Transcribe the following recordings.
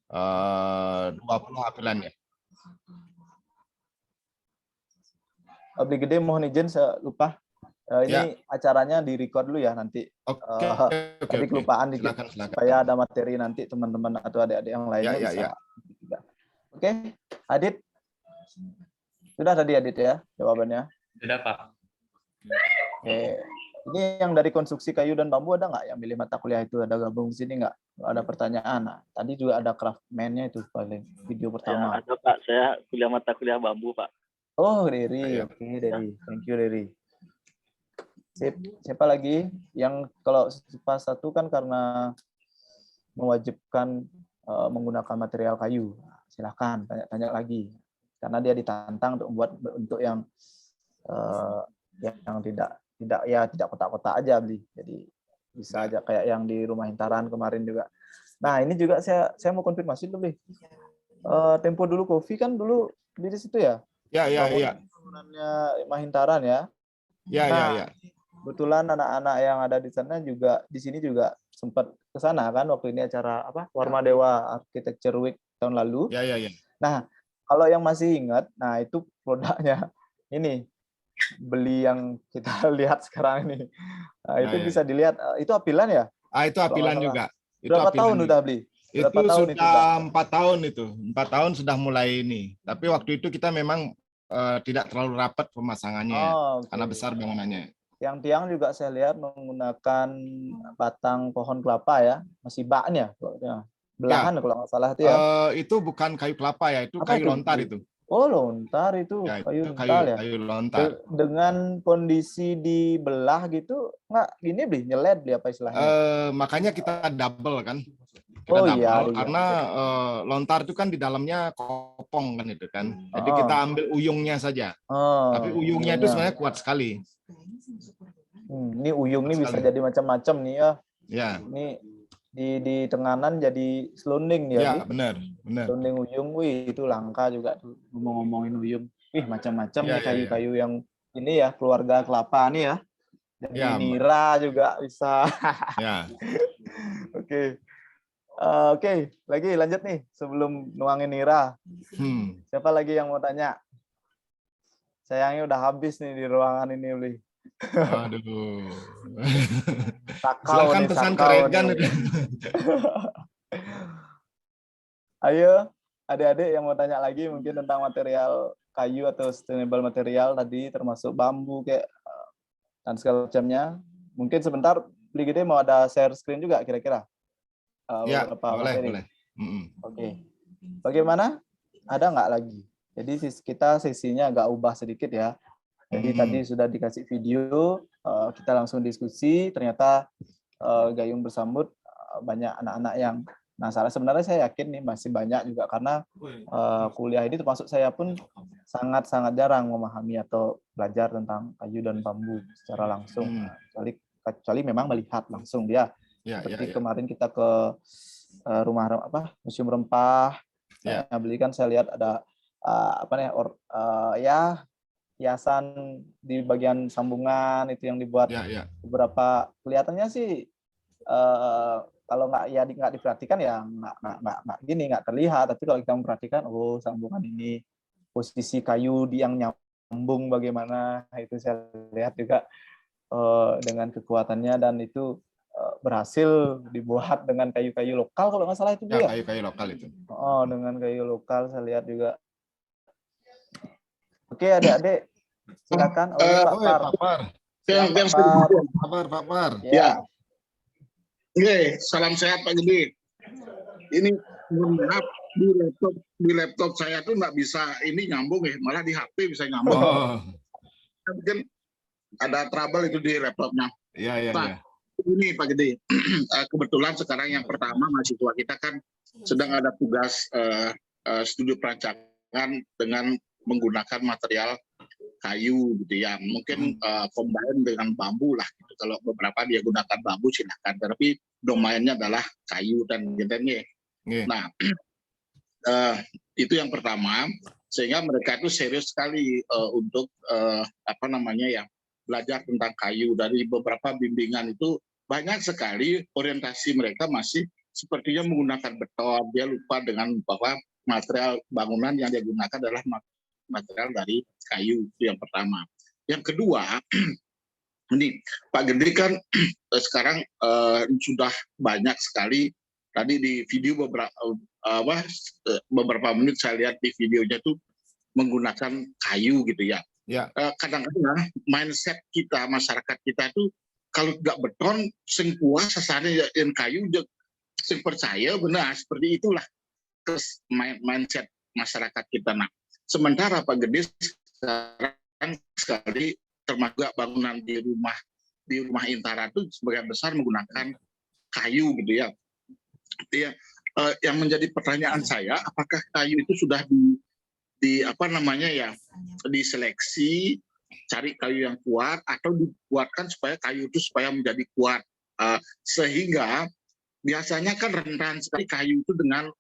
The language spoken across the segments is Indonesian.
20 Aprilan ya. Abdi Gede mohon izin, saya lupa. Ini acaranya di-record dulu ya nanti. Tadi kelupaan dikit. Silakan. Supaya ada materi nanti teman-teman atau adik-adik yang lainnya bisa. Oke, Adit. Sudah tadi Adit ya jawabannya? Sudah, Pak. Oke. Ini yang dari konstruksi kayu dan bambu ada nggak yang milih mata kuliah itu? Ada gabung sini nggak? Kalau ada pertanyaan. Nah, tadi juga ada craftman-nya itu paling video pertama. Ya, ada Pak, saya mata kuliah bambu Pak. Oh, Dery. Oke, Dery. Thank you, Dery. Sip. Siapa lagi? Yang kalau pas satu kan karena mewajibkan menggunakan material kayu. Silakan tanya-tanya lagi. Karena dia ditantang untuk membuat bentuk yang tidak kotak-kotak aja, beli. Jadi bisa aja kayak yang di Rumah Hintaran kemarin juga. Nah, ini juga saya mau konfirmasi dulu, beli. Tempo Dulu Coffee kan dulu di situ ya? Iya. Bangunannya Rumah Hintaran ya? Iya. Kebetulan anak-anak yang ada di sana juga di sini juga sempat ke sana kan waktu ini acara Warma Dewa Architecture Week tahun lalu. Iya. Nah, kalau yang masih ingat, nah itu produknya ini beli yang kita lihat sekarang ini. Nah, itu bisa dilihat. Itu Apilan ya? Itu Apilan juga. Berapa tahun udah beli? Itu sudah 4 tahun itu. 4 tahun sudah mulai ini. Tapi waktu itu kita memang tidak terlalu rapat pemasangannya karena besar bangunannya. Yang tiang juga saya lihat menggunakan batang pohon kelapa ya, masih baknya, belahan kalau nggak salah itu ya. Itu bukan kayu kelapa ya, itu kayu lontar itu. Oh, lontar itu, ya, kayu lontar ya. Kayu lontar. Dengan kondisi dibelah gitu, nggak gini beli nyeled beli apa istilahnya? Makanya kita double kan. Kita double karena lontar itu kan di dalamnya kopong kan itu kan. Jadi kita ambil uyungnya saja. Tapi uyungnya itu sebenarnya kuat sekali. Ini uyung nih bisa jadi macam-macam nih ya. Ya. Ini di tenganan jadi selonding ya. Ya, benar. Selonding uyung, wih itu langka juga tuh ngomong-ngomongin uyung. Wih macam-macam nih kayu-kayu yang ini ya keluarga kelapa nih ya. Jadi nira juga bisa. Ya. Oke, lagi lanjut nih sebelum nuangin nira. Siapa lagi yang mau tanya? Sayangnya udah habis nih di ruangan ini, Uli. Aduh. Silakan pesan ke Regan. Ayo, adik-adik yang mau tanya lagi mungkin tentang material kayu atau sustainable material tadi, termasuk bambu kayak dan segala macamnya. Mungkin sebentar, Beli Gede mau ada share screen juga kira-kira. Ya, boleh. Oke. Bagaimana? Ada nggak lagi? Jadi kita sesinya agak ubah sedikit ya. Jadi tadi sudah dikasih video, kita langsung diskusi, ternyata Gayung bersambut banyak anak-anak yang sebenarnya saya yakin nih masih banyak juga karena kuliah ini termasuk saya pun sangat-sangat jarang memahami atau belajar tentang kayu dan bambu secara langsung. Kecuali memang melihat langsung dia. Seperti kemarin kita ke Museum Rempah, belikan saya lihat ada hiasan di bagian sambungan itu yang dibuat beberapa kelihatannya sih kalau nggak diperhatikan ya nggak terlihat, tapi kalau kita memperhatikan sambungan ini posisi kayu yang nyambung bagaimana itu saya lihat juga dengan kekuatannya dan itu berhasil dibuat dengan kayu-kayu lokal kalau nggak salah itu ya. Kayu-kayu lokal itu. Dengan kayu lokal saya lihat juga. Oke, adik-adik, silakan. Pak Par. Pak Par. Ya. Oke, salam sehat Pak Gede. Ini maaf di laptop saya tuh nggak bisa ini nyambung ya, malah di HP bisa nyambung. Mungkin ada trouble itu di laptopnya. Iya. Ini Pak Gede, kebetulan sekarang yang pertama mahasiswa kita kan sedang ada tugas studi perancangan dengan menggunakan material kayu gitu ya, mungkin combine dengan bambu lah gitu. Kalau beberapa dia gunakan bambu silakan, tapi domainnya adalah kayu dan gitu. Nah itu yang pertama, sehingga mereka itu serius sekali untuk belajar tentang kayu. Dari beberapa bimbingan itu banyak sekali orientasi mereka masih sepertinya menggunakan beton. Dia lupa dengan bahwa material bangunan yang dia gunakan adalah material dari kayu. Itu yang pertama. Yang kedua, ini Pak Gede kan sekarang sudah banyak sekali. Tadi di video beberapa menit saya lihat di videonya tuh menggunakan kayu gitu ya. Ya. Kadang-kadang mindset kita, masyarakat kita tuh kalau nggak beton, sing puas sasane yang kayu, sing percaya benar seperti itulah mindset masyarakat kita. Nah, sementara Pak Gede sekarang sekali termasuk bangunan di rumah Intara itu sebagian besar menggunakan kayu gitu ya. Yang menjadi pertanyaan saya, apakah kayu itu sudah diseleksi, cari kayu yang kuat, atau dibuatkan supaya kayu itu supaya menjadi kuat, sehingga biasanya kan rentan sekali kayu itu dengan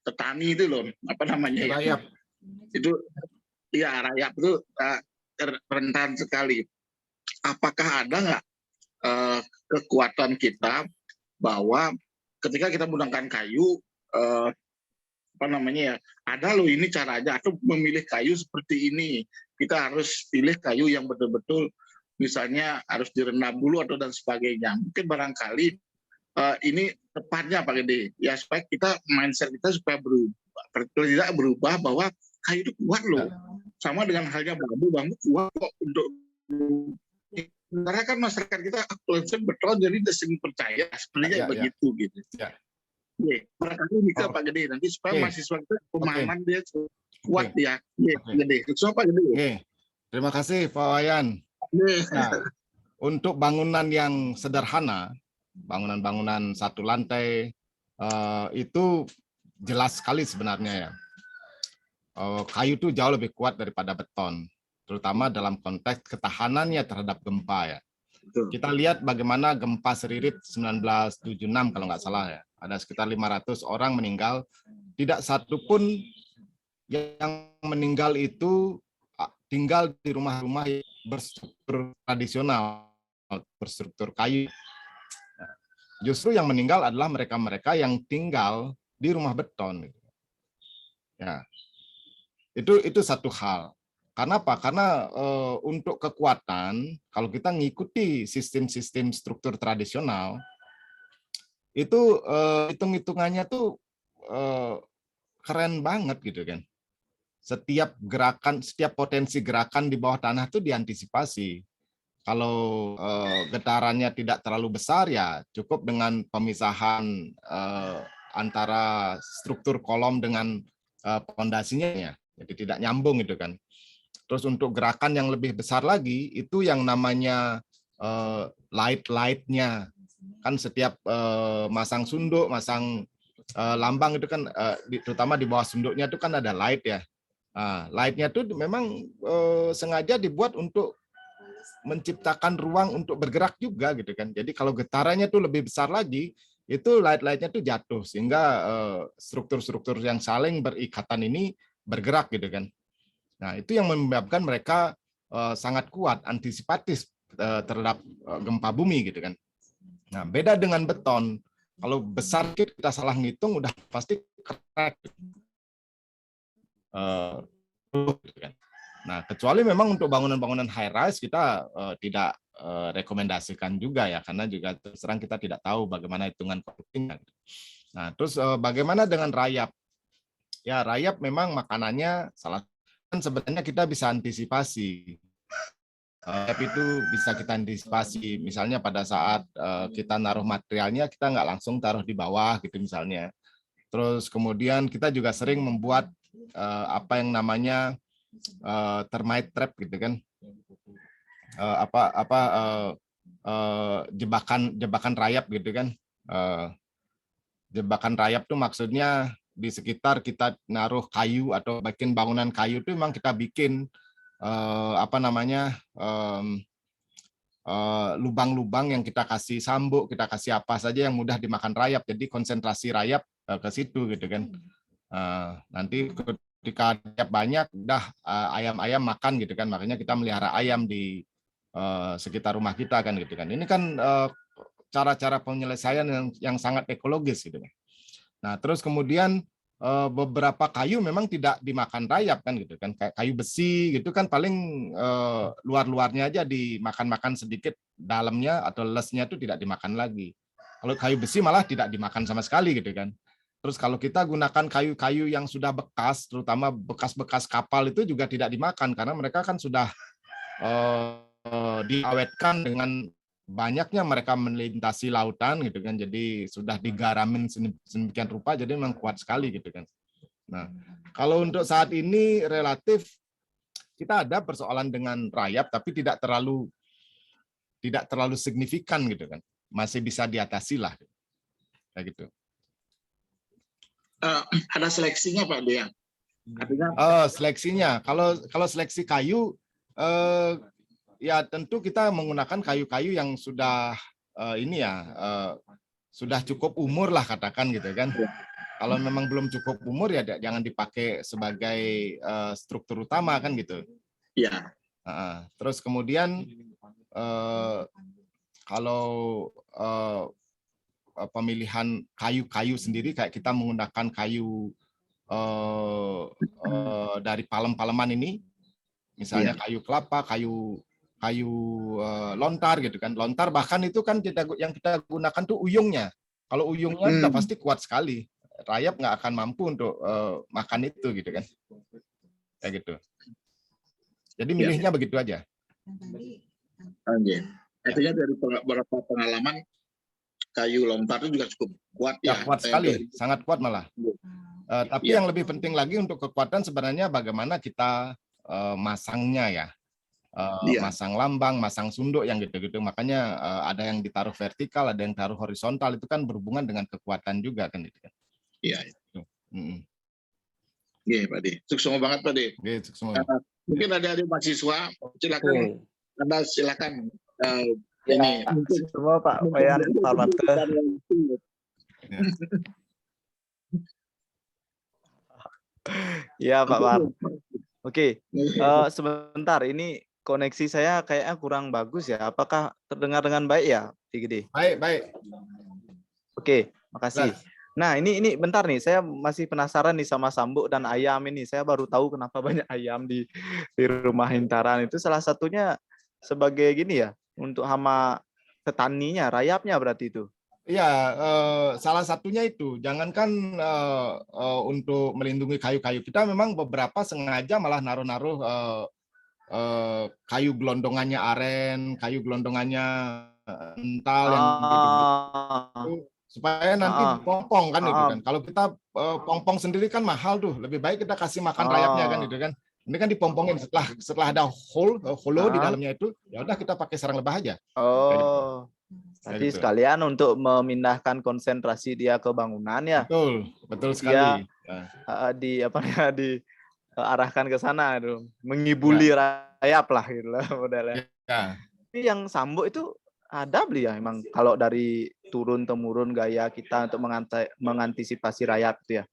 petani itu loh, Rayap. Itu ya, rayap itu rentan sekali. Apakah ada nggak kekuatan kita bahwa ketika kita menggunakan kayu, ada loh ini caranya, atau memilih kayu seperti ini, kita harus pilih kayu yang betul-betul misalnya harus direndam dulu atau dan sebagainya. Mungkin barangkali ini tepatnya Pak Gede ya, supaya kita mindset kita supaya berubah bahwa kayu itu kuat loh, sama dengan halnya bambu kuat kok untuk. Karena kan masyarakat kita konsep beton, jadi sering percaya sepertinya begitu gitu. Ya. Barangkali bisa Pak Gede nanti supaya mahasiswa kita pemahaman dia kuat ya. Gede. So, Pak Gede. Terima kasih Pak Wayan. Nah, untuk bangunan yang sederhana, bangunan-bangunan satu lantai itu jelas sekali sebenarnya ya. Kayu itu jauh lebih kuat daripada beton, terutama dalam konteks ketahanannya terhadap gempa ya. Kita lihat bagaimana gempa Seririt 1976 kalau nggak salah ya. Ada sekitar 500 orang meninggal. Tidak satu pun yang meninggal itu tinggal di rumah-rumah berstruktur tradisional, berstruktur kayu. Justru yang meninggal adalah mereka-mereka yang tinggal di rumah beton. Ya, itu satu hal. Karena apa? Karena untuk kekuatan, kalau kita ngikuti sistem-sistem struktur tradisional, itu hitung-hitungannya tuh keren banget gitu kan. Setiap gerakan, setiap potensi gerakan di bawah tanah itu diantisipasi. Kalau getarannya tidak terlalu besar ya cukup dengan pemisahan antara struktur kolom dengan pondasinya ya. Jadi tidak nyambung gitu kan. Terus untuk gerakan yang lebih besar lagi itu yang namanya light-nya. Kan setiap masang sunduk, masang lambang itu kan terutama di bawah sunduknya itu kan ada light ya. Light-nya itu memang sengaja dibuat untuk menciptakan ruang untuk bergerak juga gitu kan. Jadi kalau getarannya tuh lebih besar lagi, itu light-nya tuh jatuh sehingga struktur-struktur yang saling berikatan ini bergerak gitu kan. Nah, itu yang menyebabkan mereka sangat kuat, antisipatif terhadap gempa bumi gitu kan. Nah, beda dengan beton. Kalau besar kita salah ngitung udah pasti crack. Gitu kan. Nah, kecuali memang untuk bangunan-bangunan high rise kita tidak rekomendasikan juga ya, karena juga terus terang kita tidak tahu bagaimana hitungan konstruksinya. Nah, terus bagaimana dengan rayap? Ya, rayap memang makanannya salah. Sebenarnya kita bisa antisipasi. Rayap itu bisa kita antisipasi. Misalnya pada saat kita naruh materialnya, kita nggak langsung taruh di bawah gitu misalnya. Terus kemudian kita juga sering membuat apa yang namanya termite trap gitu kan, jebakan rayap gitu kan. Jebakan rayap tuh maksudnya di sekitar kita naruh kayu atau bikin bangunan kayu itu memang kita bikin lubang-lubang yang kita kasih sambuk, kita kasih apa saja yang mudah dimakan rayap. Jadi konsentrasi rayap ke situ gitu kan. Nanti ketika rayap banyak, udah ayam-ayam makan gitu kan. Makanya kita melihara ayam di sekitar rumah kita kan gitu kan. Ini kan cara-cara penyelesaian yang sangat ekologis gitu. Nah, terus kemudian beberapa kayu memang tidak dimakan rayap kan gitu kan, kayak kayu besi gitu kan paling luar-luarnya aja dimakan-makan sedikit, dalamnya atau lesnya itu tidak dimakan lagi. Kalau kayu besi malah tidak dimakan sama sekali gitu kan. Terus kalau kita gunakan kayu-kayu yang sudah bekas, terutama bekas-bekas kapal itu juga tidak dimakan karena mereka kan sudah diawetkan dengan banyaknya mereka melintasi lautan gitu kan, jadi sudah digaramin sedemikian rupa, jadi memang kuat sekali gitu kan. Nah, kalau untuk saat ini relatif kita ada persoalan dengan rayap, tapi tidak terlalu signifikan gitu kan, masih bisa diatasi lah, kayak gitu. Ada seleksinya Pak Dea? Artinya seleksinya, kalau seleksi kayu ya tentu kita menggunakan kayu-kayu yang sudah sudah cukup umur lah katakan gitu kan. Kalau memang belum cukup umur ya jangan dipakai sebagai struktur utama kan gitu. Iya. Terus kemudian kalau pemilihan kayu-kayu sendiri kayak kita menggunakan kayu dari palem-paleman ini, misalnya kayu kelapa, kayu lontar gitu kan. Lontar bahkan itu kan yang kita gunakan tuh uyungnya. Kalau uyungnya udah pasti kuat sekali. Rayap nggak akan mampu untuk makan itu gitu kan. Kayak gitu. Jadi milihnya begitu aja. Oke. Artinya dari beberapa pengalaman kayu lontar itu juga cukup kuat ya. Kuat sekali, sangat kuat malah. Tapi yang lebih penting lagi untuk kekuatan sebenarnya bagaimana kita masangnya ya. Masang lambang, masang sunduk yang gitu-gitu. Makanya ada yang ditaruh vertikal, ada yang taruh horizontal. Itu kan berhubungan dengan kekuatan juga kan. Iya. Oke, Pak De. Sukses banget Pak De. Mungkin ada mahasiswa, silakan. Anda silakan. Ini semua Pak Wayan, Pak Mate. Iya Pak War. Oke, sebentar ini koneksi saya kayaknya kurang bagus ya. Apakah terdengar dengan baik ya, Gede? Baik. Oke, makasih. Nah, ini bentar nih, saya masih penasaran nih sama Sambuk dan ayam ini. Saya baru tahu kenapa banyak ayam di rumah Hintaran. Itu salah satunya sebagai gini ya, untuk hama petaninya, rayapnya berarti itu. Iya, salah satunya itu. Jangankan untuk melindungi kayu-kayu, kita memang beberapa sengaja malah naruh-naruh kayu gelondongannya aren, kayu gelondongannya ental yang gitu, supaya nanti dipompong kan itu kan. Kalau kita pompong sendiri kan mahal tuh, lebih baik kita kasih makan rayapnya kan itu kan. Ini kan dipompongin setelah ada hole di dalamnya itu, ya udah kita pakai sarang lebah aja. Tadi gitu. Sekalian untuk memindahkan konsentrasi dia ke bangunan ya. Betul sekali. Diarahkan ke sana itu, mengibuli rayap lah gitu lah modelnya. Tapi yang Sambuk itu ada beli ya emang kalau dari turun temurun gaya kita untuk mengantisipasi rayap itu ya.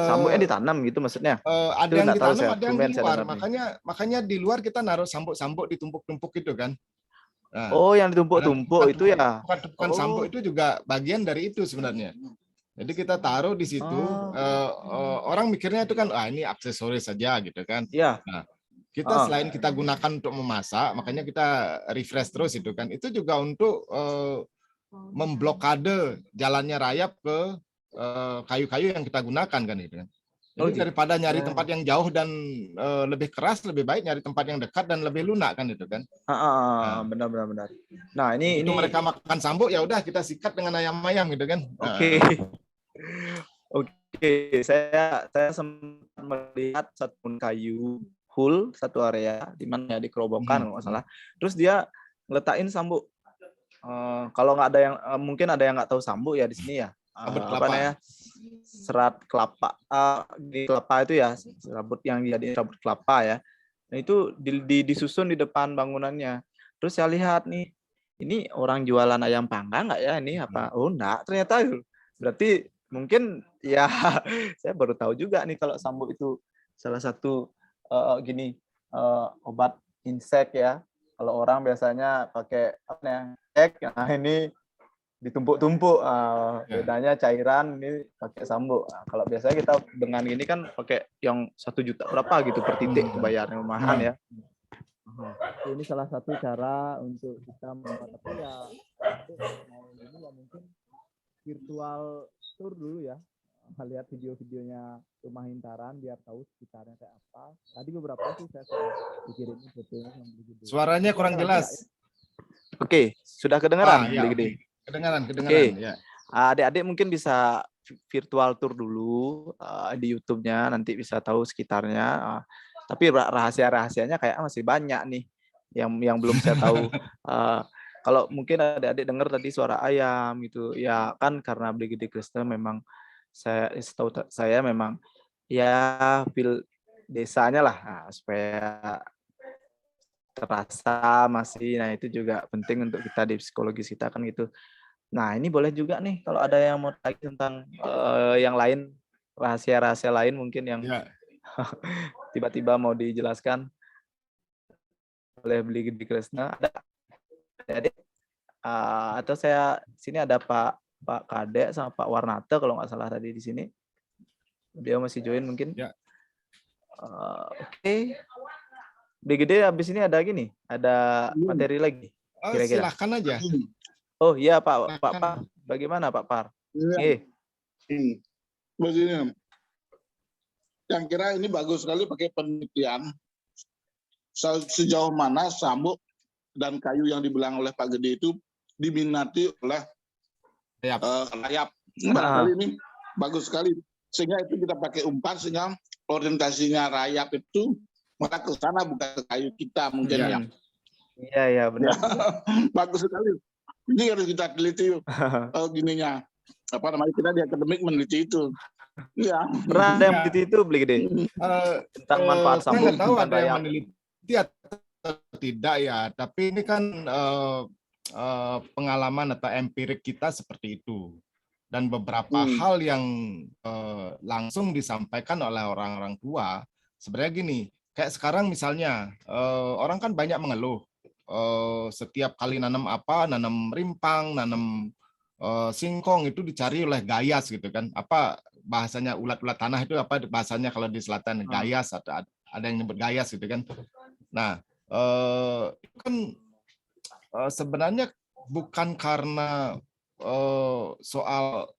Sambuknya ditanam gitu maksudnya. Ada yang ditanam, ada yang di luar. Makanya di luar kita naruh sambuk-sambuk ditumpuk-tumpuk gitu kan. Nah, yang ditumpuk-tumpuk itu ya. Bukan sambuk itu juga bagian dari itu sebenarnya. Jadi kita taruh di situ, orang mikirnya itu kan, ini aksesoris saja gitu kan. Iya. Nah, kita selain kita gunakan untuk memasak, makanya kita refresh terus itu kan. Itu juga untuk memblokade jalannya rayap ke kayu-kayu yang kita gunakan kan itu kan. Jadi daripada nyari tempat yang jauh dan lebih keras, lebih baik nyari tempat yang dekat dan lebih lunak kan itu kan. Benar. Nah ini mereka makan sambuk ya udah kita sikat dengan ayam-ayam gitu kan. Oke. Saya sempat melihat satu kayu hul satu area di mana di Kerobokan kalau nggak salah. Terus dia ngeletakin sambuk. Kalau nggak ada yang mungkin ada yang nggak tahu sambuk ya di sini ya. Serat kelapa di kelapa itu ya, serabut yang jadi serabut kelapa ya. Nah itu disusun di depan bangunannya. Terus saya lihat nih, ini orang jualan ayam panggang nggak ya ini apa? Enggak, ternyata berarti mungkin ya saya baru tahu juga nih kalau sambuk itu salah satu obat insek ya. Kalau orang biasanya pakai nah ini ditumpuk-tumpuk. Ya. Bedanya cairan ini pakai sambuk. Nah, kalau biasanya kita dengan ini kan pakai yang 1 juta berapa gitu per titik bayarnya, mahal ya. Ini salah satu cara untuk kita membuat, tapi ya mau ini ya mungkin virtual tour dulu ya. Lihat video-videonya Rumah Hintaran biar tahu sekitarnya kayak apa. Tadi beberapa sih saya pikir ini fotonya yang begitu. Suaranya kurang jelas. Oke, sudah kedengaran? Ya, Gede. Kedengaran. Oke. Ya. Adik-adik mungkin bisa virtual tour dulu di YouTube-nya, nanti bisa tahu sekitarnya. Tapi rahasia-rahasianya kayak masih banyak nih yang belum saya tahu. Kalau mungkin adik-adik dengar tadi suara ayam gitu, ya kan karena Brigade Kristen memang saya memang ya feel desanya lah, supaya terasa masih. Nah itu juga penting untuk kita di psikologis kita kan gitu. Nah ini boleh juga nih kalau ada yang mau tanya tentang yang lain, rahasia-rahasia lain mungkin yang tiba-tiba mau dijelaskan oleh Brigade Kresna. Ada atau saya sini ada Pak Kadek sama Pak Warnata kalau nggak salah tadi di sini. Dia masih join mungkin. Ya. Oke. Brigade habis ini ada gini, ada materi lagi. Kira-kira. Silakan aja. Oh iya Pak Par. Bagaimana Pak Par? Iya. Begini. Yang kira ini bagus sekali pakai penelitian. Sejauh mana sambuk dan kayu yang dibilang oleh Pak Gede itu diminati oleh rayap. Barangkali ini bagus sekali. Sehingga itu kita pakai umpan, sehingga orientasinya rayap itu maka ke sana bukan ke kayu kita mungkin ya. Iya benar. Bagus sekali. Ini harus kita teliti gininya. Apa namanya, kita di akademik meneliti itu. Iya. Pernah ada yang meneliti itu beli gede? Tentang manfaat sambung. Saya nggak tahu ada yang meneliti atau tidak ya. Tapi ini kan pengalaman atau empirik kita seperti itu. Dan beberapa hal yang langsung disampaikan oleh orang-orang tua. Sebenarnya gini, kayak sekarang misalnya orang kan banyak mengeluh. Setiap kali nanam rimpang, nanam singkong itu dicari oleh gayas gitu kan. Apa bahasanya, ulat-ulat tanah itu apa bahasanya kalau di selatan, gayas, atau ada yang nyebut gayas gitu kan. Nah, kan sebenarnya bukan karena soal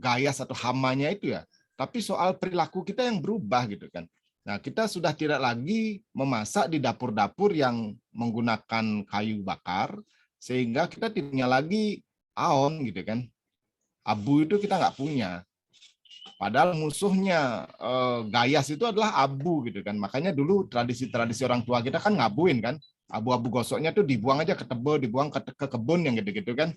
gayas atau hamanya itu ya, tapi soal perilaku kita yang berubah gitu kan. Nah, kita sudah tidak lagi memasak di dapur-dapur yang menggunakan kayu bakar, sehingga kita tidak punya lagi aon gitu kan. Abu itu kita nggak punya. Padahal musuhnya gayas itu adalah abu gitu kan. Makanya dulu tradisi-tradisi orang tua kita kan ngabuin kan. Abu-abu gosoknya tuh dibuang aja ke tebo, dibuang ke kebun yang gitu-gitu kan.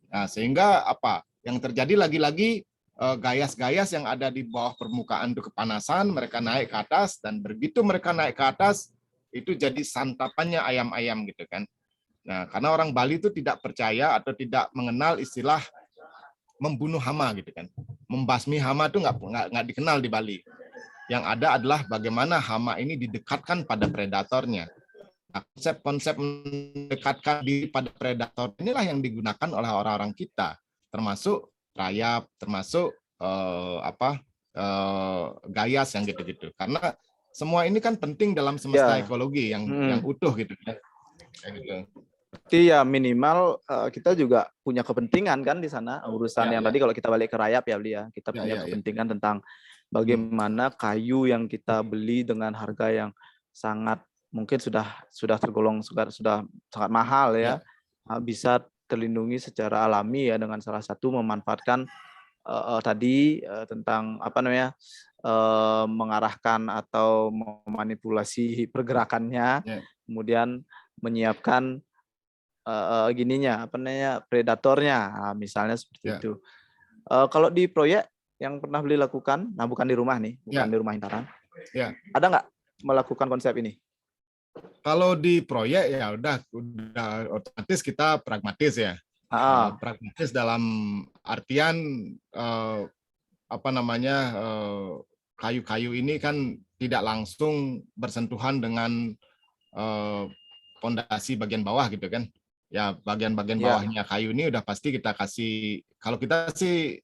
Nah, sehingga apa? Yang terjadi lagi-lagi gayas-gayas yang ada di bawah permukaan itu kepanasan, mereka naik ke atas, dan begitu mereka naik ke atas, itu jadi santapannya ayam-ayam gitu kan. Nah, karena orang Bali itu tidak percaya atau tidak mengenal istilah membunuh hama gitu kan. Membasmi hama itu nggak dikenal di Bali. Yang ada adalah bagaimana hama ini didekatkan pada predatornya. Nah, konsep-konsep mendekatkan diri pada predator inilah yang digunakan oleh orang-orang kita, termasuk rayap, termasuk gayas yang gitu-gitu. Karena semua ini kan penting dalam semesta ekologi yang utuh gitu kan. Gitu. Berarti ya minimal kita juga punya kepentingan kan di sana, urusan yang tadi kalau kita balik ke rayap ya Beli ya, kita punya kepentingan tentang bagaimana kayu yang kita beli dengan harga yang sangat mungkin sudah tergolong sudah sangat mahal ya, bisa terlindungi secara alami ya dengan salah satu memanfaatkan tadi tentang apa namanya, mengarahkan atau memanipulasi pergerakannya, kemudian menyiapkan gininya apa namanya, predatornya, misalnya seperti itu. Kalau di proyek yang pernah Beli lakukan, nah bukan di rumah nih, bukan di Rumah Hintaran, ada nggak melakukan konsep ini? Kalau di proyek ya udah otomatis kita pragmatis ya. Pragmatis dalam artian kayu-kayu ini kan tidak langsung bersentuhan dengan pondasi bagian bawah gitu kan. ya bagian-bagian bawahnya kayu ini udah pasti kita kasih. Kalau kita sih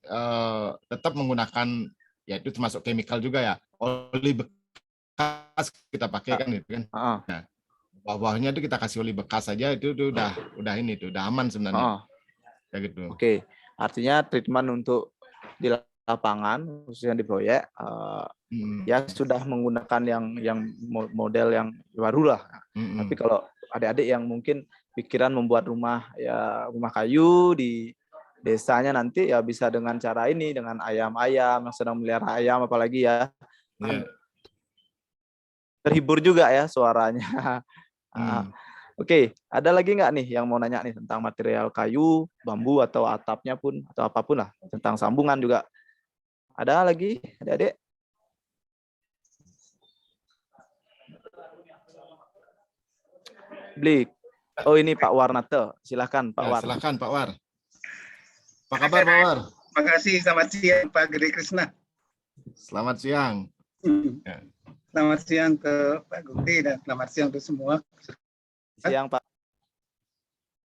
tetap menggunakan, ya itu termasuk chemical juga ya, oli bekas kita pakai kan gitu kan. Nah, bawahnya itu kita kasih oli bekas saja itu udah ini tuh udah aman sebenarnya. Kayak gitu. Oke, artinya treatment untuk di lapangan khususnya di proyek ya sudah menggunakan yang model yang baru lah. Tapi kalau adik-adik yang mungkin pikiran membuat rumah kayu di desanya nanti ya bisa dengan cara ini, dengan ayam-ayam yang sedang melihara ayam apalagi ya. Terhibur juga ya suaranya. Oke, ada lagi nggak nih yang mau nanya nih tentang material kayu, bambu atau atapnya pun atau apapun lah, tentang sambungan juga. Ada lagi, adik-adik? Blik. Oh ini Pak Warnate, silakan Pak War. Silakan Pak War. Apa kabar Pak War? Terima kasih, selamat siang Pak Gede Krisna. Selamat siang. Selamat siang ke Pak Gede dan selamat siang untuk semua. Siang Pak.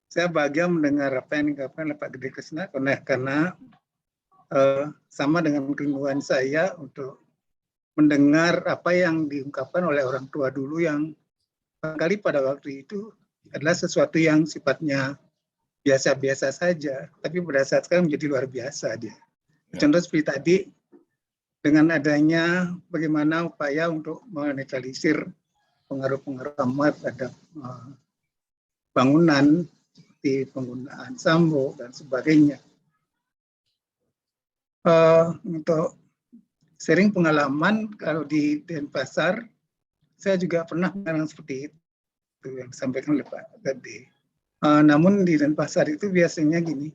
Saya bahagia mendengar apa yang dikatakan oleh Pak Gede Krisna karena sama dengan kerinduan saya untuk mendengar apa yang diungkapkan oleh orang tua dulu yang barangkali pada waktu itu adalah sesuatu yang sifatnya biasa-biasa saja, tapi pada saat sekarang menjadi luar biasa dia. Contoh seperti tadi, dengan adanya bagaimana upaya untuk menetralisir pengaruh-pengaruh amat terhadap bangunan, seperti penggunaan sambo dan sebagainya. Untuk sharing pengalaman, kalau di Denpasar, saya juga pernah mengalami seperti itu yang disampaikan oleh Pak Gede. Namun di Denpasar itu biasanya gini,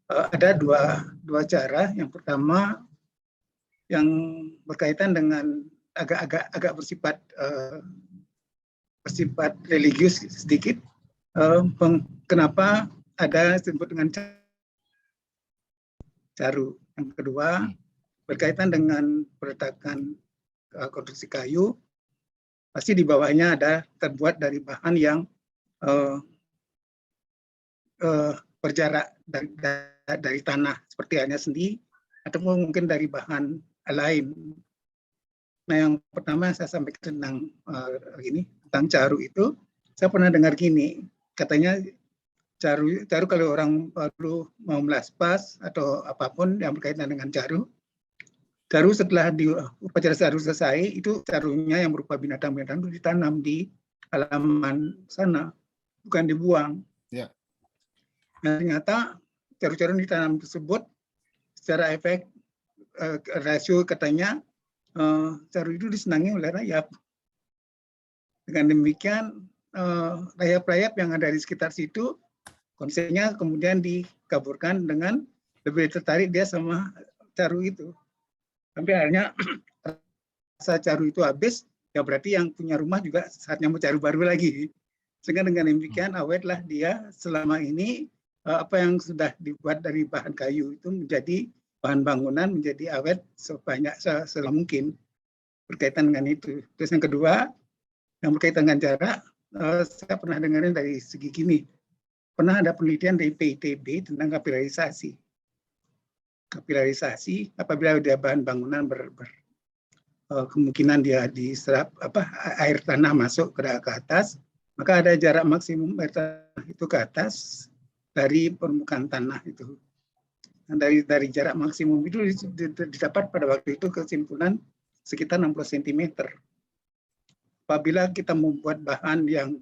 ada dua cara. Yang pertama yang berkaitan dengan agak bersifat religius sedikit. Kenapa ada disebut dengan caru? Yang kedua berkaitan dengan peletakan konstruksi kayu. Pasti di bawahnya ada terbuat dari bahan yang berjarak dari tanah seperti halnya sendi atau mungkin dari bahan lain. Nah, yang pertama saya sampaikan tentang caru itu, saya pernah dengar gini, katanya caru kalau orang baru mau melaspas atau apapun yang berkaitan dengan caru setelah upacara caru selesai, itu carunya yang berupa binatang-binatang itu ditanam di halaman sana, bukan dibuang. Ya. Nah, ternyata caru-caru ditanam tersebut secara efek rasio katanya caru itu disenangi oleh rayap. Dengan demikian rayap-rayap yang ada di sekitar situ konsepnya kemudian dikaburkan dengan lebih tertarik dia sama caru itu. Sampai akhirnya rasa caru itu habis, ya berarti yang punya rumah juga saatnya mau caru baru lagi. Sehingga dengan demikian awetlah dia selama ini apa yang sudah dibuat dari bahan kayu itu menjadi bahan bangunan, menjadi awet sebanyak semungkin berkaitan dengan itu. Terus yang kedua, yang berkaitan dengan jarak, saya pernah dengarin dari segi gini. Pernah ada penelitian dari PITB tentang kapilarisasi. Kapilarisasi apabila dia bahan bangunan kemungkinan dia diserap air tanah masuk ke atas, maka ada jarak maksimum air tanah itu ke atas dari permukaan tanah itu. Nah, dari jarak maksimum itu didapat pada waktu itu kesimpulan sekitar 60 cm. Apabila kita membuat bahan yang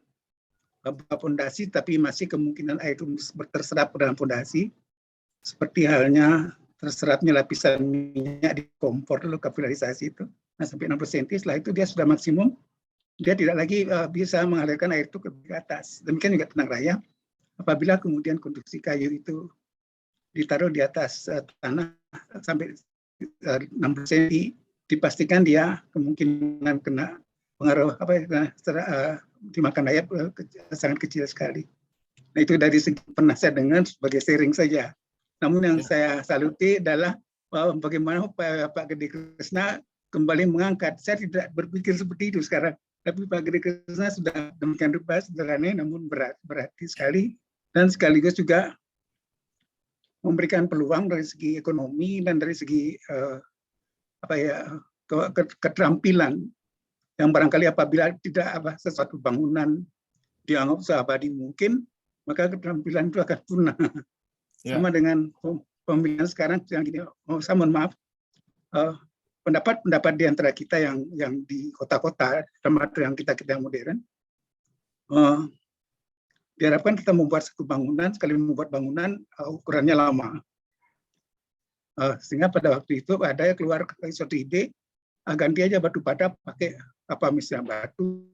fondasi tapi masih kemungkinan air itu terserap ke dalam fondasi, seperti halnya terserapnya lapisan minyak di kompor dulu kapilarisasi itu, nah sampai 60 cm, setelah itu dia sudah maksimum, dia tidak lagi bisa mengalirkan air itu ke atas. Demikian juga tentang rayap, apabila kemudian konstruksi kayu itu ditaruh di atas tanah sampai 60 cm, dipastikan dia kemungkinan kena pengaruh dimakan rayap sangat kecil sekali. Nah itu dari segi pernah saya dengar sebagai sharing saja. Namun yang saya saluti adalah bagaimana Pak Gede Krisna kembali mengangkat. Saya tidak berpikir seperti itu sekarang. Tapi Pak Gede Krisna sudah demikian rupa sederhana namun berarti sekali, dan sekaligus juga memberikan peluang dari segi ekonomi dan dari segi keterampilan yang barangkali apabila tidak sesuatu bangunan dianggap seabadi mungkin, maka keterampilan itu akan punah. Sama dengan pemilihan sekarang yang gini, saya mohon maaf, pendapat di antara kita yang di kota-kota, termasuk yang kita yang modern, diharapkan kita membuat satu bangunan, sekali membuat bangunan ukurannya lama. Sehingga pada waktu itu ada yang keluar suatu ide, ganti aja batu bata pakai misalnya batu.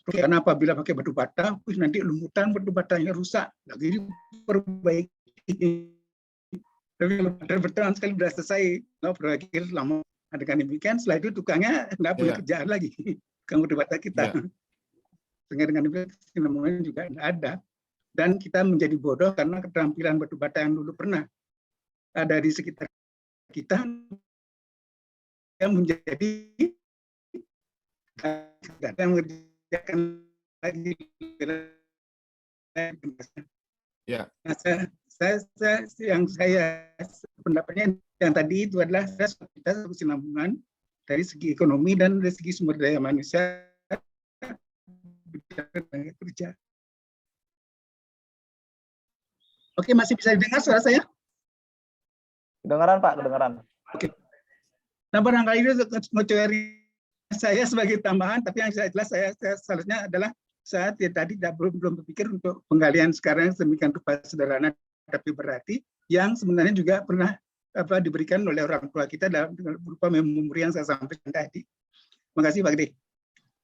Karena apabila pakai batu bata, nanti lumutan batu batanya rusak, lagi diperbaiki. Tapi bertahan sekali sudah selesai, proyek lama. Dengan demikian, setelah itu tukangnya nggak punya kerjaan lagi, tukang batu bata kita. Sehingga dengan demikian juga nggak ada. Dan kita menjadi bodoh karena keterampilan batu bata yang dulu pernah ada di sekitar kita yang menjadi yang mengerjakan lagi. Saya pendapatnya yang tadi itu adalah kita kesinambungan dari segi ekonomi dan dari segi sumber daya manusia kerja. Oke, masih bisa didengar suara saya? Kedengaran Pak, kedengaran. Oke. Nah, barangkali itu ngotori saya sebagai tambahan, tapi yang jelas saya seharusnya adalah saya tadi belum berpikir untuk penggalian sekarang sedemikian rupa sederhana tapi berarti yang sebenarnya juga pernah diberikan oleh orang tua kita dalam berupa memori yang saya sampaikan tadi. Terima kasih Pak Gede.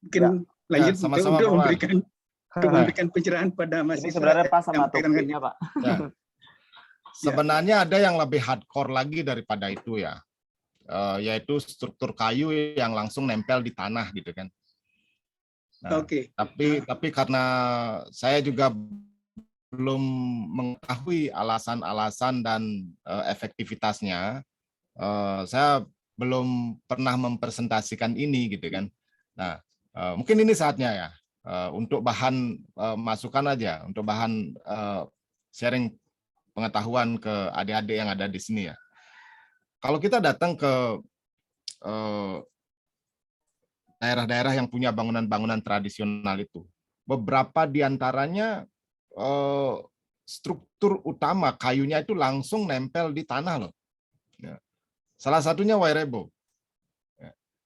Mungkin lanjut untuk memberikan pencerahan pada mahasiswa. Ini sebenarnya pas sama topiknya Pak. Sebenarnya ada yang lebih hardcore lagi daripada itu ya, yaitu struktur kayu yang langsung nempel di tanah gitu kan. Nah, tapi karena saya juga belum mengetahui alasan-alasan dan efektivitasnya, saya belum pernah mempresentasikan ini gitu kan. Nah, mungkin ini saatnya ya untuk bahan masukan aja, untuk bahan sharing pengetahuan ke adik-adik yang ada di sini ya. Kalau kita datang ke daerah-daerah yang punya bangunan-bangunan tradisional itu, beberapa diantaranya struktur utama kayunya itu langsung nempel di tanah loh. Salah satunya Wairebo.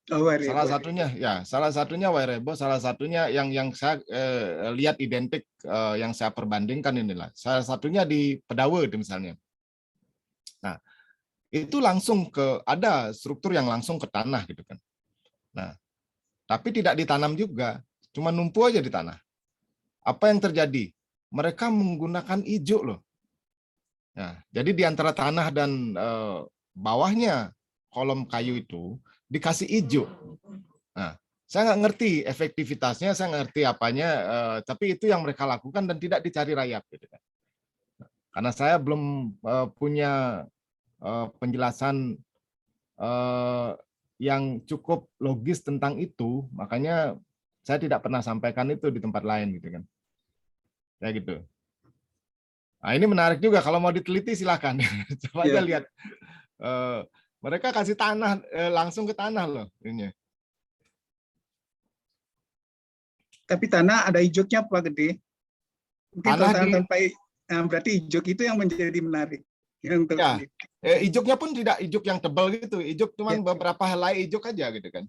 Salah satunya Wairebo, salah satunya yang saya lihat identik, yang saya perbandingkan inilah. Salah satunya di Pedawe itu misalnya. Nah, itu langsung ada struktur yang langsung ke tanah gitu kan. Nah, tapi tidak ditanam juga, cuma numpu aja di tanah. Apa yang terjadi? Mereka menggunakan ijo loh. Nah, jadi di antara tanah dan bawahnya kolom kayu itu dikasih ijo. Nah, saya nggak ngerti efektivitasnya, saya ngerti apanya, tapi itu yang mereka lakukan dan tidak dicari rayap. Gitu kan. Karena saya belum punya penjelasan yang cukup logis tentang itu, makanya saya tidak pernah sampaikan itu di tempat lain gitu kan. Ya gitu. Nah, ini menarik juga, kalau mau diteliti silakan. Coba aja lihat. Mereka kasih tanah langsung ke tanah loh ini. Tapi tanah ada ijoknya Pak Gede. Mungkin berarti ijok itu yang menjadi menarik. Yang ijoknya pun tidak ijok yang tebal gitu. Ijok cuma beberapa helai ijok aja gitu kan.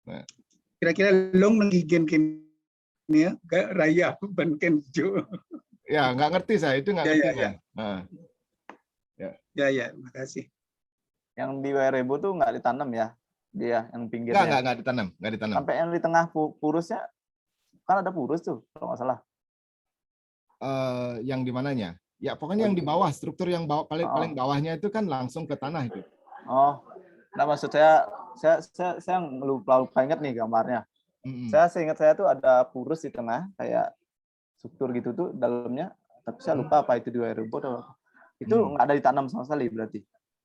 Nah. Kira-kira long mengigen ya, raya bukan ijo. Ya, nggak ngerti saya, itu nggak ngerti. Ya. Nah. Ya, makasih. Yang di Wairebo tuh nggak ditanam ya, dia yang pinggirnya. Nggak ditanam. Sampai yang di tengah purusnya, kan ada purus tuh, kalau nggak salah. Yang di mananya? Ya, pokoknya yang di bawah, struktur yang paling bawahnya itu kan langsung ke tanah itu. Oh, nah maksud saya lupa ingat nih gambarnya. Saya seingat saya tuh ada purus di tengah, kayak struktur gitu tuh dalamnya, tapi saya lupa apa itu di Wairebo. Itu nggak ada ditanam sama sekali berarti.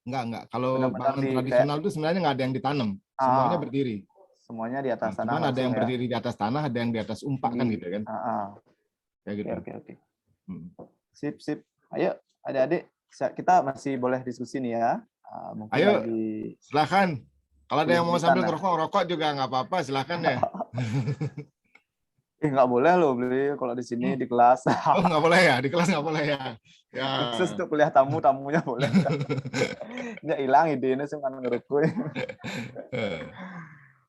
Enggak. Kalau bangunan tradisional itu sebenarnya nggak ada yang ditanam, semuanya berdiri. Semuanya di atas tanah Cuman ada yang langsung ya. berdiri di atas tanah, ada yang di atas umpak kan gitu kan. Kayak gitu. Oke. Sip. Ayo adik-adik, kita masih boleh diskusi nih ya. Mungkin Ayo, lagi silakan. Kalau ada yang mau sambil Bukan, ngerokok juga nggak apa-apa, silakan ya. nggak boleh loh beli kalau di sini di kelas. Oh, nggak boleh ya, di kelas nggak boleh ya. Ya. Khusus untuk kuliah tamunya boleh. Nggak hilang ide ini cuma ngerokok.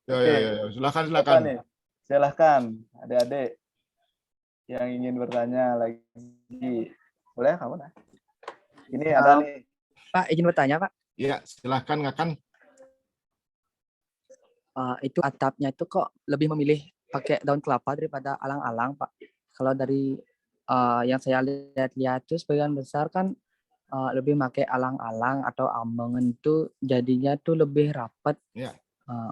Yo, silakan. Apa nih? Silahkan adik-adik yang ingin bertanya lagi. Boleh kamu nah? Ini ada nih. Pak, izin bertanya, Pak. Iya, silahkan Ngakan. Itu atapnya itu kok lebih memilih pakai daun kelapa daripada alang-alang, Pak? Kalau dari yang saya lihat-lihat itu sebagian besar kan lebih pakai alang-alang atau amengen itu jadinya tuh lebih rapat. Ya.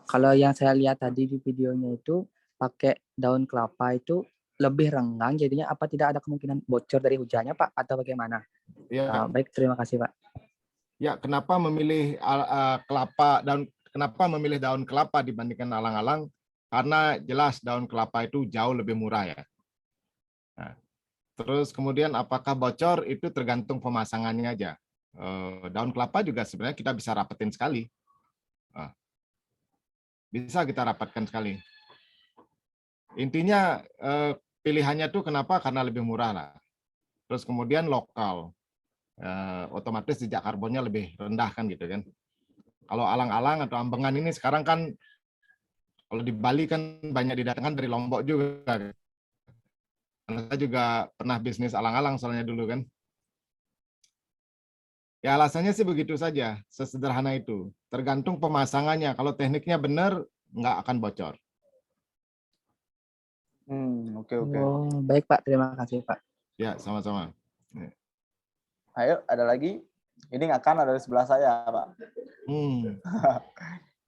Kalau yang saya lihat tadi di videonya itu pakai daun kelapa itu lebih renggang, jadinya apa tidak ada kemungkinan bocor dari hujannya, Pak, atau bagaimana? Ya. Baik, terima kasih, Pak. Ya, kenapa memilih daun kelapa dibandingkan alang-alang? Karena jelas daun kelapa itu jauh lebih murah ya. Nah, terus kemudian apakah bocor itu tergantung pemasangannya aja. Daun kelapa juga sebenarnya kita bisa rapetin sekali. Bisa kita rapatkan sekali. Intinya pilihannya tuh kenapa? Karena lebih murah lah. Terus kemudian lokal. Otomatis jejak karbonnya lebih rendah kan gitu kan. Kalau alang-alang atau ambengan ini sekarang kan kalau di Bali kan banyak didatangkan dari Lombok juga. Karena saya juga pernah bisnis alang-alang soalnya dulu kan. Ya alasannya sih begitu saja, sesederhana itu. Tergantung pemasangannya. Kalau tekniknya benar, nggak akan bocor. Oke. Oh, baik, Pak. Terima kasih, Pak. Ya, sama-sama. Ayo, ada lagi. Ini Ngakan ada di sebelah saya, Pak.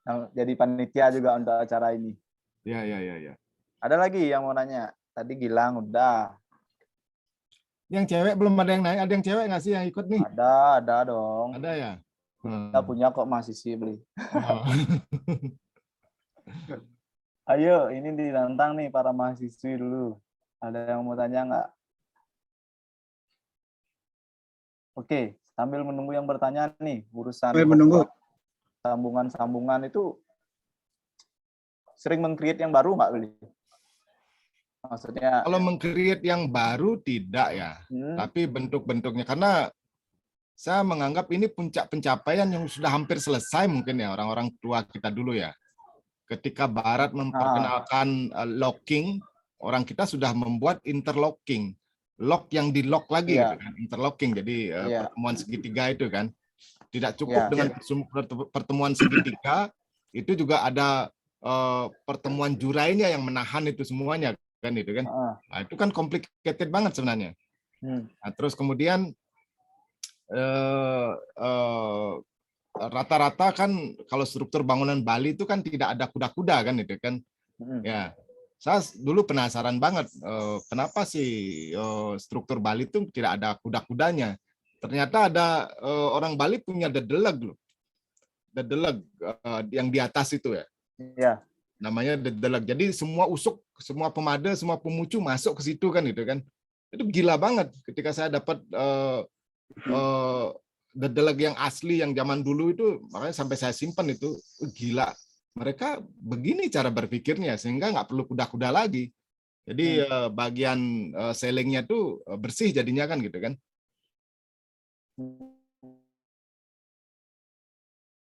Yang jadi panitia juga untuk acara ini. Ya. Ada lagi yang mau nanya? Tadi Gilang udah. Yang cewek belum ada yang naik. Ada yang cewek nggak sih yang ikut nih? Ada dong. Ada ya? Kita punya kok mahasiswi beli. Oh. Ayo, ini ditantang nih para mahasiswi dulu. Ada yang mau tanya nggak? Oke, sambil menunggu yang bertanya nih, urusan sambungan-sambungan itu sering meng-create yang baru nggak, Beli? Maksudnya kalau meng-create yang baru tidak ya, tapi bentuk-bentuknya, karena saya menganggap ini puncak pencapaian yang sudah hampir selesai mungkin ya orang-orang tua kita dulu ya. Ketika Barat memperkenalkan locking, orang kita sudah membuat interlocking. Lock yang di lock lagi gitu kan, interlocking. Jadi pertemuan segitiga itu kan tidak cukup dengan pertemuan segitiga, itu juga ada pertemuan jurainya yang menahan itu semuanya kan itu kan. Nah, itu kan complicated banget sebenarnya. Nah, terus kemudian rata-rata kan kalau struktur bangunan Bali itu kan tidak ada kuda-kuda kan itu kan. Ya. Saya dulu penasaran banget kenapa sih struktur Bali itu tidak ada kuda-kudanya. Ternyata ada orang Bali punya dedeleg loh. Dedeleg yang di atas itu ya. Iya. Namanya dedeleg. Jadi semua usuk, semua pemada, semua pemucu masuk ke situ kan itu kan. Itu gila banget ketika saya dapat dedeleg yang asli yang zaman dulu itu, makanya sampai saya simpan itu gila. Mereka begini cara berpikirnya sehingga nggak perlu kuda-kuda lagi. Jadi bagian selingnya tuh bersih jadinya kan gitu kan.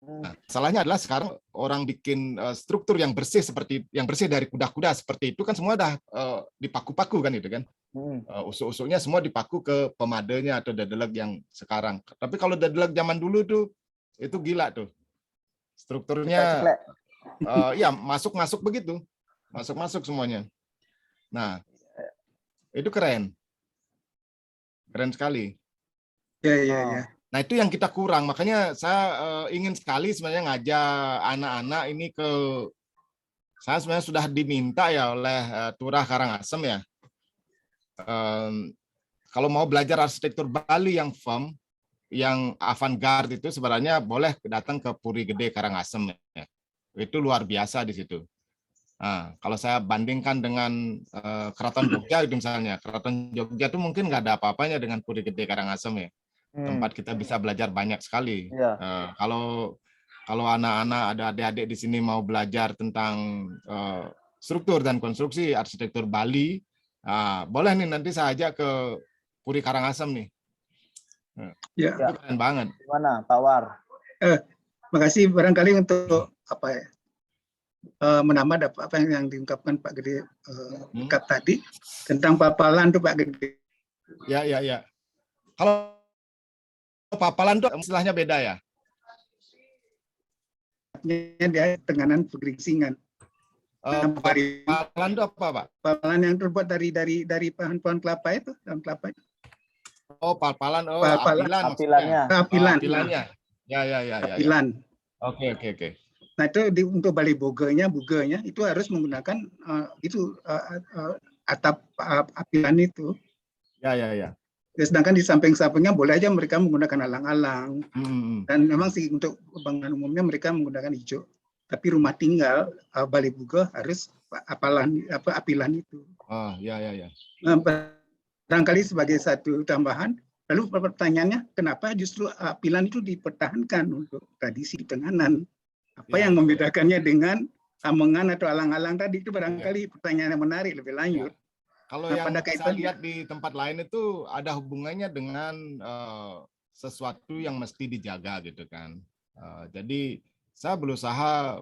Nah, salahnya adalah sekarang orang bikin struktur yang bersih seperti yang bersih dari kuda-kuda seperti itu kan semua dah dipaku-paku kan gitu kan. Usuk-usuknya semua dipaku ke pemadanya atau dedeleg yang sekarang. Tapi kalau dedeleg zaman dulu tuh itu gila tuh. Strukturnya ya masuk begitu, masuk semuanya. Nah, itu keren sekali. Ya. Nah itu yang kita kurang, makanya saya ingin sekali sebenarnya ngajak anak-anak ini ke, saya sebenarnya sudah diminta ya oleh Turah Karangasem ya, kalau mau belajar arsitektur Bali yang firm, yang avant-garde itu sebenarnya boleh datang ke Puri Gede Karangasem ya. Itu luar biasa di situ. Nah, kalau saya bandingkan dengan Keraton Jogja itu misalnya, Keraton Jogja itu mungkin nggak ada apa-apanya dengan Puri Gede Karangasem ya. Tempat kita bisa belajar banyak sekali. Iya. Kalau anak-anak ada adik-adik di sini mau belajar tentang struktur dan konstruksi arsitektur Bali, boleh nih nanti saya ajak ke Puri Karangasem nih. Ya. Itu keren banget. Gimana, Pak War? Makasih barangkali untuk menambah apa yang diungkapkan Pak Gede dekat tadi tentang papalan tuh Pak Gede. Ya. Kalau papalan tuh istilahnya beda ya? Dia tenganan pegeringsingan. Papalan itu apa, Pak? Papalan yang terbuat dari pohon kelapa itu, daun kelapa. Oh, papalan. Oh, apilannya. Apilannya. Ya. Apilan. Oke. Nah, itu untuk bali buganya itu harus menggunakan atap apilan itu. Ya. Sedangkan di samping-sampingnya boleh aja mereka menggunakan alang-alang. Dan memang sih untuk bangunan umumnya mereka menggunakan hijau. Tapi rumah tinggal bali buga harus apilan itu. Oh, ya. Nah, barangkali sebagai satu tambahan, lalu pertanyaannya kenapa justru apilan itu dipertahankan untuk tradisi di Tenganan? Apa yang membedakannya dengan amengan atau alang-alang tadi? Itu barangkali pertanyaan yang menarik lebih lanjut. Kalau yang saya lihat di tempat lain itu ada hubungannya dengan sesuatu yang mesti dijaga gitu kan. Jadi saya berusaha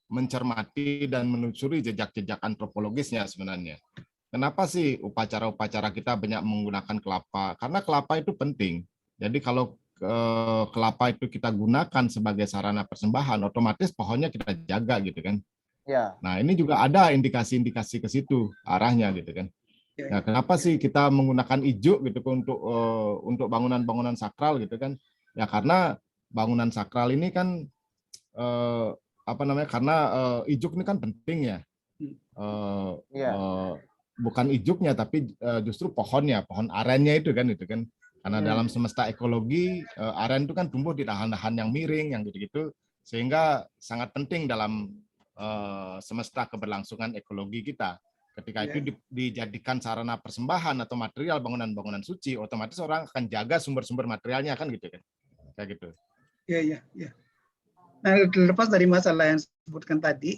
mencermati dan menelusuri jejak-jejak antropologisnya sebenarnya. Kenapa sih upacara-upacara kita banyak menggunakan kelapa? Karena kelapa itu penting. Jadi kalau kelapa itu kita gunakan sebagai sarana persembahan, otomatis pohonnya kita jaga gitu kan. Ya. Nah, ini juga ada indikasi-indikasi ke situ arahnya gitu kan. Nah, kenapa sih kita menggunakan ijuk gitu untuk bangunan-bangunan sakral gitu kan? Ya karena bangunan sakral ini kan karena ijuk ini kan penting ya. Bukan ijuknya tapi justru pohonnya, pohon arennya itu kan. Karena dalam semesta ekologi aren itu kan tumbuh di dahan-dahan yang miring yang gitu-gitu, sehingga sangat penting dalam semesta keberlangsungan ekologi kita. Ketika itu dijadikan sarana persembahan atau material bangunan-bangunan suci, otomatis orang akan jaga sumber-sumber materialnya kan gitu kan. Kayak gitu. Iya. Nah, terlepas dari masalah yang disebutkan tadi,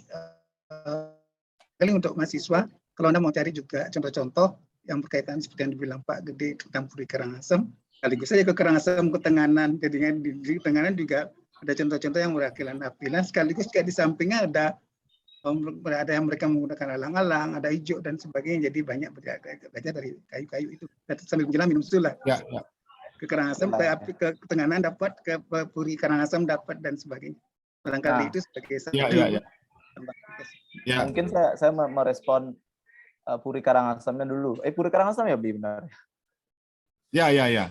kali untuk mahasiswa, kalau Anda mau cari juga contoh-contoh yang berkaitan seperti yang dibilang Pak Gede tentang Puri Karangasem, sekaligus saja ke Karangasem, ke Tenganan. Jadi di Tenganan juga ada contoh-contoh yang mewakilkan apilan, sekaligus juga di sampingnya ada yang mereka menggunakan alang-alang, ada hijau dan sebagainya. Jadi banyak belajar dari kayu-kayu itu. Sambil menjelang minum susu lah. Ya. Ke Karangasem, ke Tenganan dapat, ke Puri Karangasem dapat dan sebagainya. Barangkali itu sebagai satu. Ya. Mungkin saya merespon Puri Karangasemnya dulu. Puri Karangasem ya, benar. Ya.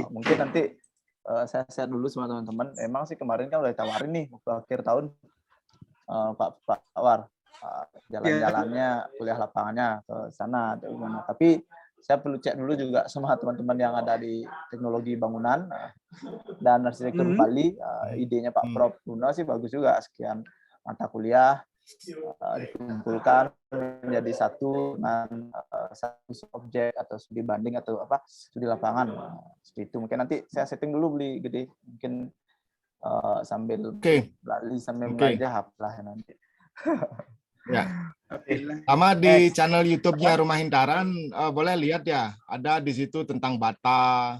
Mungkin nanti saya share dulu sama teman-teman. Emang sih kemarin kan udah ditawarin nih waktu akhir tahun Pak War jalan-jalannya, kuliah lapangannya ke sana atau gimana. Tapi saya perlu cek dulu juga sama teman-teman yang ada di teknologi bangunan dan arsitektur Bali. Idenya Pak Prof. Bruno sih bagus juga. Sekian mata kuliah dikumpulkan menjadi satu dengan satu objek atau studi banding atau studi lapangan seperti itu. Mungkin nanti saya setting dulu beli Gede, mungkin sambil Bali sambil belajar lah nanti. Ya. Sama di channel YouTube-nya Rumah Hintaran boleh lihat ya, ada di situ tentang bata,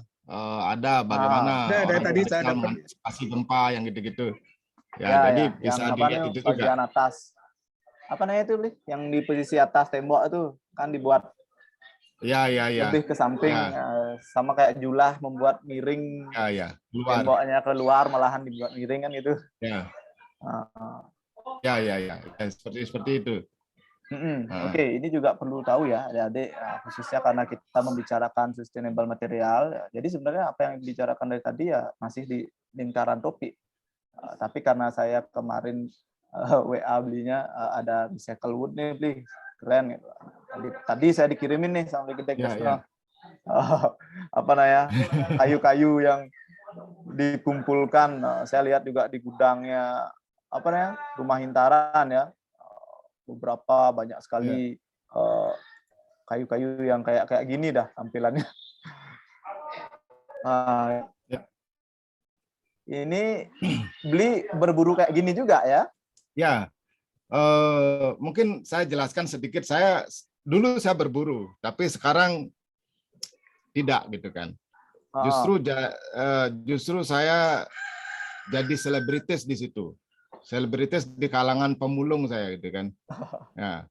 ada bagaimana ada tadi saya mengantisipasi gempa yang gitu-gitu. Ya, jadi bisa dilihat itu juga. Bagian atas. Apa namanya itu, yang di posisi atas tembok itu kan dibuat ya. lebih ke samping, sama kayak Julah membuat miring. Ya. Keluar. Temboknya keluar malahan dibuat miring kan itu. Ya. Ya. Seperti itu. Oke, ini juga perlu tahu ya adik-adik, khususnya karena kita membicarakan sustainable material. Jadi sebenarnya apa yang dibicarakan dari tadi ya masih di lingkaran topik. Tapi karena saya kemarin WA belinya ada recycle wood nih, beli keren. Tadi saya dikirimin nih sama Gede Kesno. Kayu-kayu yang dikumpulkan. Saya lihat juga di gudangnya Rumah Hintaran ya. beberapa banyak sekali kayu-kayu yang kayak gini dah tampilannya. Nah, Ya. ini beli berburu kayak gini juga ya? Ya, mungkin saya jelaskan sedikit. Dulu saya berburu, tapi sekarang tidak gitu kan. Justru saya jadi selebritis di situ. Selebritis di kalangan pemulung saya gitu kan. Ya,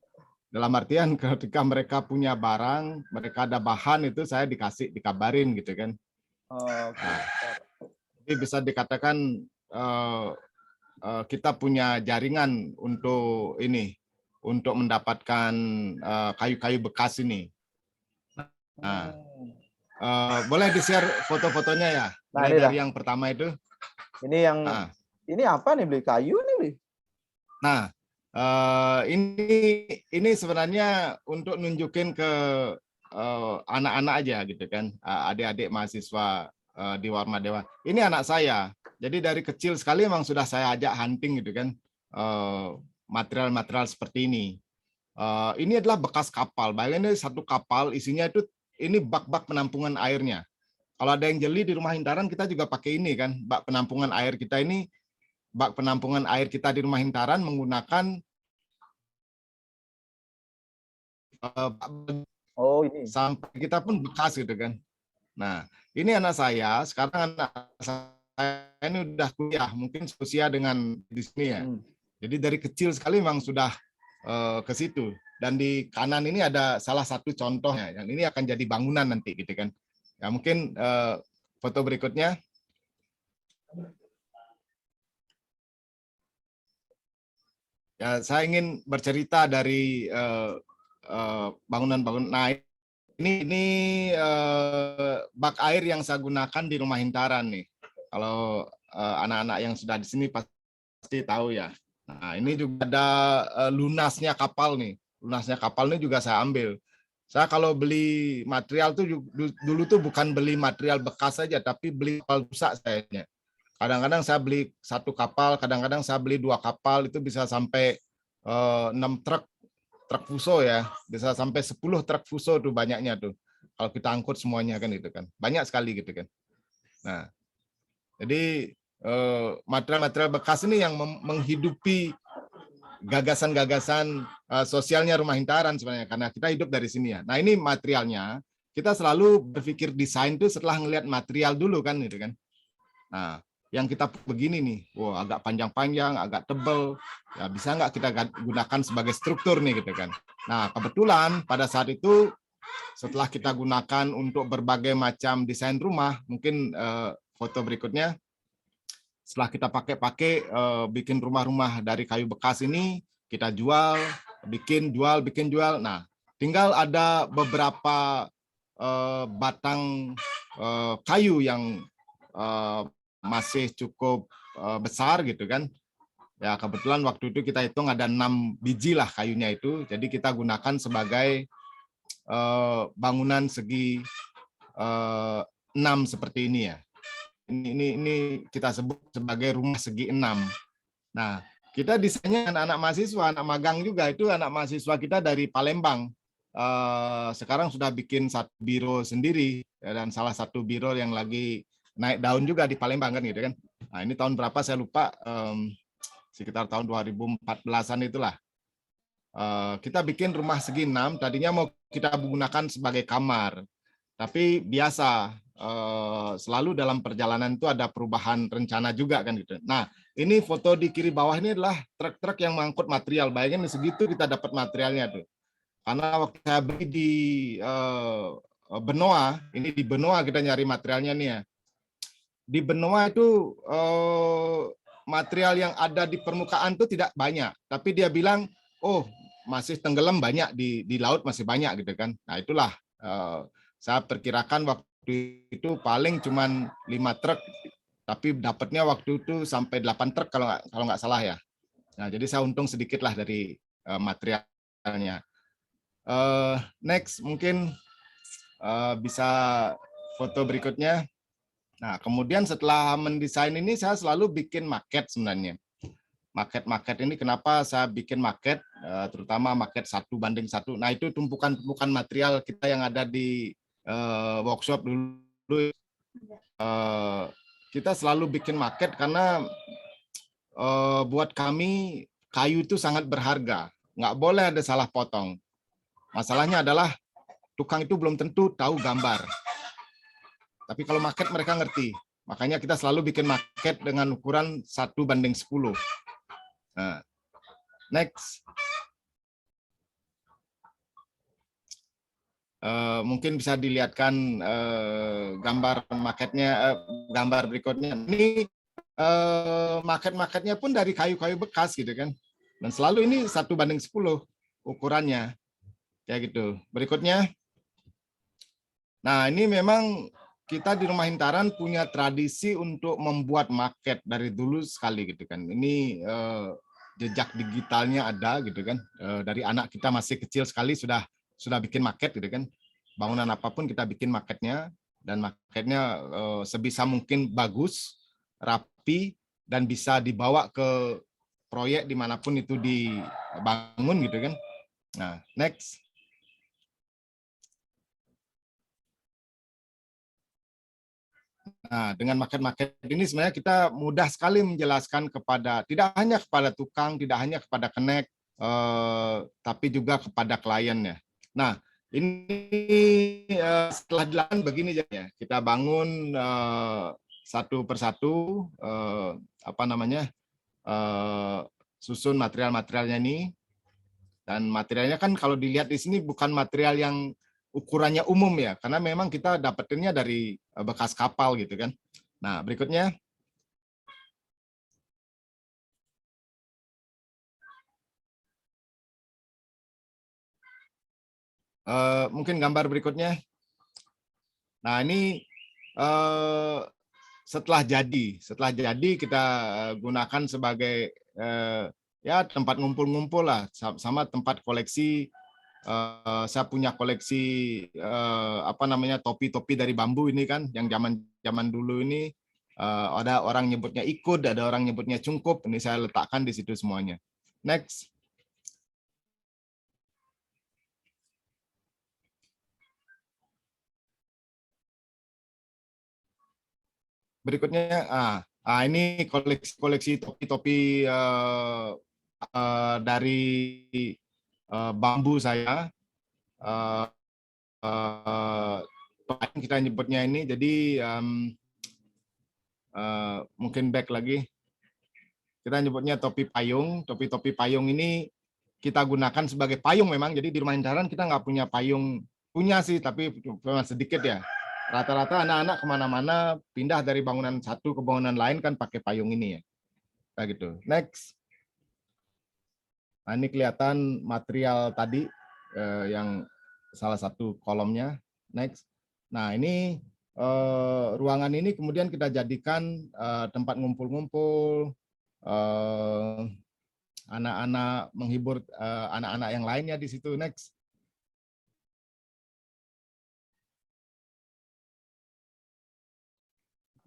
dalam artian ketika mereka punya barang, mereka ada bahan itu saya dikabarin gitu kan. Nah, jadi bisa dikatakan kita punya jaringan untuk mendapatkan kayu-kayu bekas ini. Nah, boleh di-share foto-fotonya ya? Mulai dari yang pertama itu. Ini apa nih, beli kayu nih, beli? Nah, ini sebenarnya untuk nunjukin ke anak-anak aja gitu kan, adik-adik mahasiswa di Warma Dewa. Ini anak saya. Jadi dari kecil sekali memang sudah saya ajak hunting gitu kan, material-material seperti ini. Ini adalah bekas kapal. Bayangin ini satu kapal isinya itu ini bak-bak penampungan airnya. Kalau ada yang jeli di Rumah Hintaran kita juga pakai ini kan, bak penampungan air kita ini. Bak penampungan air kita di Rumah Hintaran menggunakan ini sampai kita pun bekas gitu kan. Nah, ini anak saya, sekarang anak saya ini udah kuliah, mungkin usia dengan di sini ya. Jadi dari kecil sekali memang sudah ke situ. Dan di kanan ini ada salah satu contohnya, yang ini akan jadi bangunan nanti gitu kan. Ya mungkin foto berikutnya. Ya, saya ingin bercerita dari bangunan-bangunan. Nah, ini bak air yang saya gunakan di Rumah Hintaran nih. Kalau anak-anak yang sudah di sini pasti tahu ya. Nah, ini juga ada lunasnya kapal nih. Lunasnya kapal ini juga saya ambil. Saya kalau beli material tuh dulu tuh bukan beli material bekas saja, tapi beli kapal rusak sayanya. Kadang-kadang saya beli satu kapal, kadang-kadang saya beli 2 kapal, itu bisa sampai 6 truk fuso ya, bisa sampai 10 truk fuso tuh banyaknya tuh. Kalau kita angkut semuanya kan itu kan, banyak sekali gitu kan. Nah, jadi material-material bekas ini yang menghidupi gagasan-gagasan sosialnya Rumah Hintaran sebenarnya, karena kita hidup dari sini ya. Nah, ini materialnya, kita selalu berpikir desain tuh setelah ngelihat material dulu kan gitu kan. Nah, yang kita begini nih, agak panjang-panjang, agak tebal, ya bisa nggak kita gunakan sebagai struktur nih gitu kan. Nah, kebetulan pada saat itu setelah kita gunakan untuk berbagai macam desain rumah, mungkin foto berikutnya, setelah kita pakai bikin rumah-rumah dari kayu bekas ini, kita jual, bikin jual. Nah, tinggal ada beberapa batang kayu yang masih cukup besar gitu kan. Ya kebetulan waktu itu kita hitung ada 6 biji lah kayunya itu. Jadi kita gunakan sebagai bangunan segi 6 seperti ini ya. Ini kita sebut sebagai rumah segi 6. Nah, kita desainnya anak-anak mahasiswa, anak magang juga. Itu anak mahasiswa kita dari Palembang. Sekarang sudah bikin satu biro sendiri, dan salah satu biro yang lagi naik daun juga di Palembang kan gitu kan. Nah, ini tahun berapa saya lupa, sekitar tahun 2014-an itulah. Kita bikin rumah segi 6, tadinya mau kita gunakan sebagai kamar. Tapi biasa, selalu dalam perjalanan itu ada perubahan rencana juga kan gitu. Nah, ini foto di kiri bawah ini adalah truk-truk yang mengangkut material. Bayangin segitu kita dapat materialnya tuh. Karena waktu saya beli di Benoa, ini di Benoa kita nyari materialnya nih ya. Di Benoa itu material yang ada di permukaan itu tidak banyak, tapi dia bilang, oh masih tenggelam banyak di laut, masih banyak gitu kan. Nah itulah saya perkirakan waktu itu paling cuman 5 truk, tapi dapatnya waktu itu sampai 8 truk kalau nggak salah ya. Nah jadi saya untung sedikit lah dari materialnya. Next mungkin bisa foto berikutnya. Nah, kemudian setelah mendesain ini saya selalu bikin maket sebenarnya. Maket ini kenapa saya bikin maket? terutama market 1:1. Nah itu tumpukan material kita yang ada di workshop dulu. Kita selalu bikin market karena buat kami kayu itu sangat berharga. Nggak boleh ada salah potong. Masalahnya adalah tukang itu belum tentu tahu gambar. Tapi kalau market mereka ngerti. Makanya kita selalu bikin market dengan ukuran 1:10. Nah, next. Mungkin bisa dilihatkan gambar marketnya, gambar berikutnya. Ini market-marketnya pun dari kayu-kayu bekas gitu kan. Dan selalu ini 1:10 ukurannya. Kayak gitu. Berikutnya. Nah, ini memang kita di Rumah Hintaran punya tradisi untuk membuat market dari dulu sekali gitu kan. Ini jejak digitalnya ada gitu kan. Dari anak kita masih kecil sekali sudah bikin market gitu kan. Bangunan apapun kita bikin marketnya, dan marketnya sebisa mungkin bagus, rapi, dan bisa dibawa ke proyek dimanapun itu dibangun gitu kan. Nah, next. Nah, dengan market-market ini sebenarnya kita mudah sekali menjelaskan kepada, tidak hanya kepada tukang, tidak hanya kepada kenek, tapi juga kepada kliennya. Nah, ini setelah dilakukan begini ya, kita bangun satu persatu, susun material-materialnya ini. Dan materialnya kan kalau dilihat di sini bukan material yang ukurannya umum ya, karena memang kita dapetinnya dari bekas kapal gitu kan. Nah, berikutnya. Mungkin gambar berikutnya. Nah, ini setelah jadi kita gunakan sebagai ya tempat ngumpul-ngumpul lah, sama tempat koleksi. Saya punya koleksi topi-topi dari bambu ini kan, yang zaman dulu ini ada orang nyebutnya ikud, ada orang nyebutnya cungkup. Ini saya letakkan di situ semuanya. Next. Berikutnya, ini koleksi topi-topi dari bambu saya. Kita nyebutnya ini, jadi mungkin back lagi. Kita nyebutnya topi payung. Topi-topi payung ini kita gunakan sebagai payung memang. Jadi di Rumah Hintaran kita nggak punya payung, punya sih, tapi cuma sedikit ya. Rata-rata anak-anak kemana-mana pindah dari bangunan satu ke bangunan lain kan pakai payung ini ya. Kayak gitu. Next. Nah, ini kelihatan material tadi yang salah satu kolomnya. Next. Nah, ini ruangan ini kemudian kita jadikan tempat ngumpul-ngumpul, anak-anak menghibur anak-anak yang lainnya di situ. Next.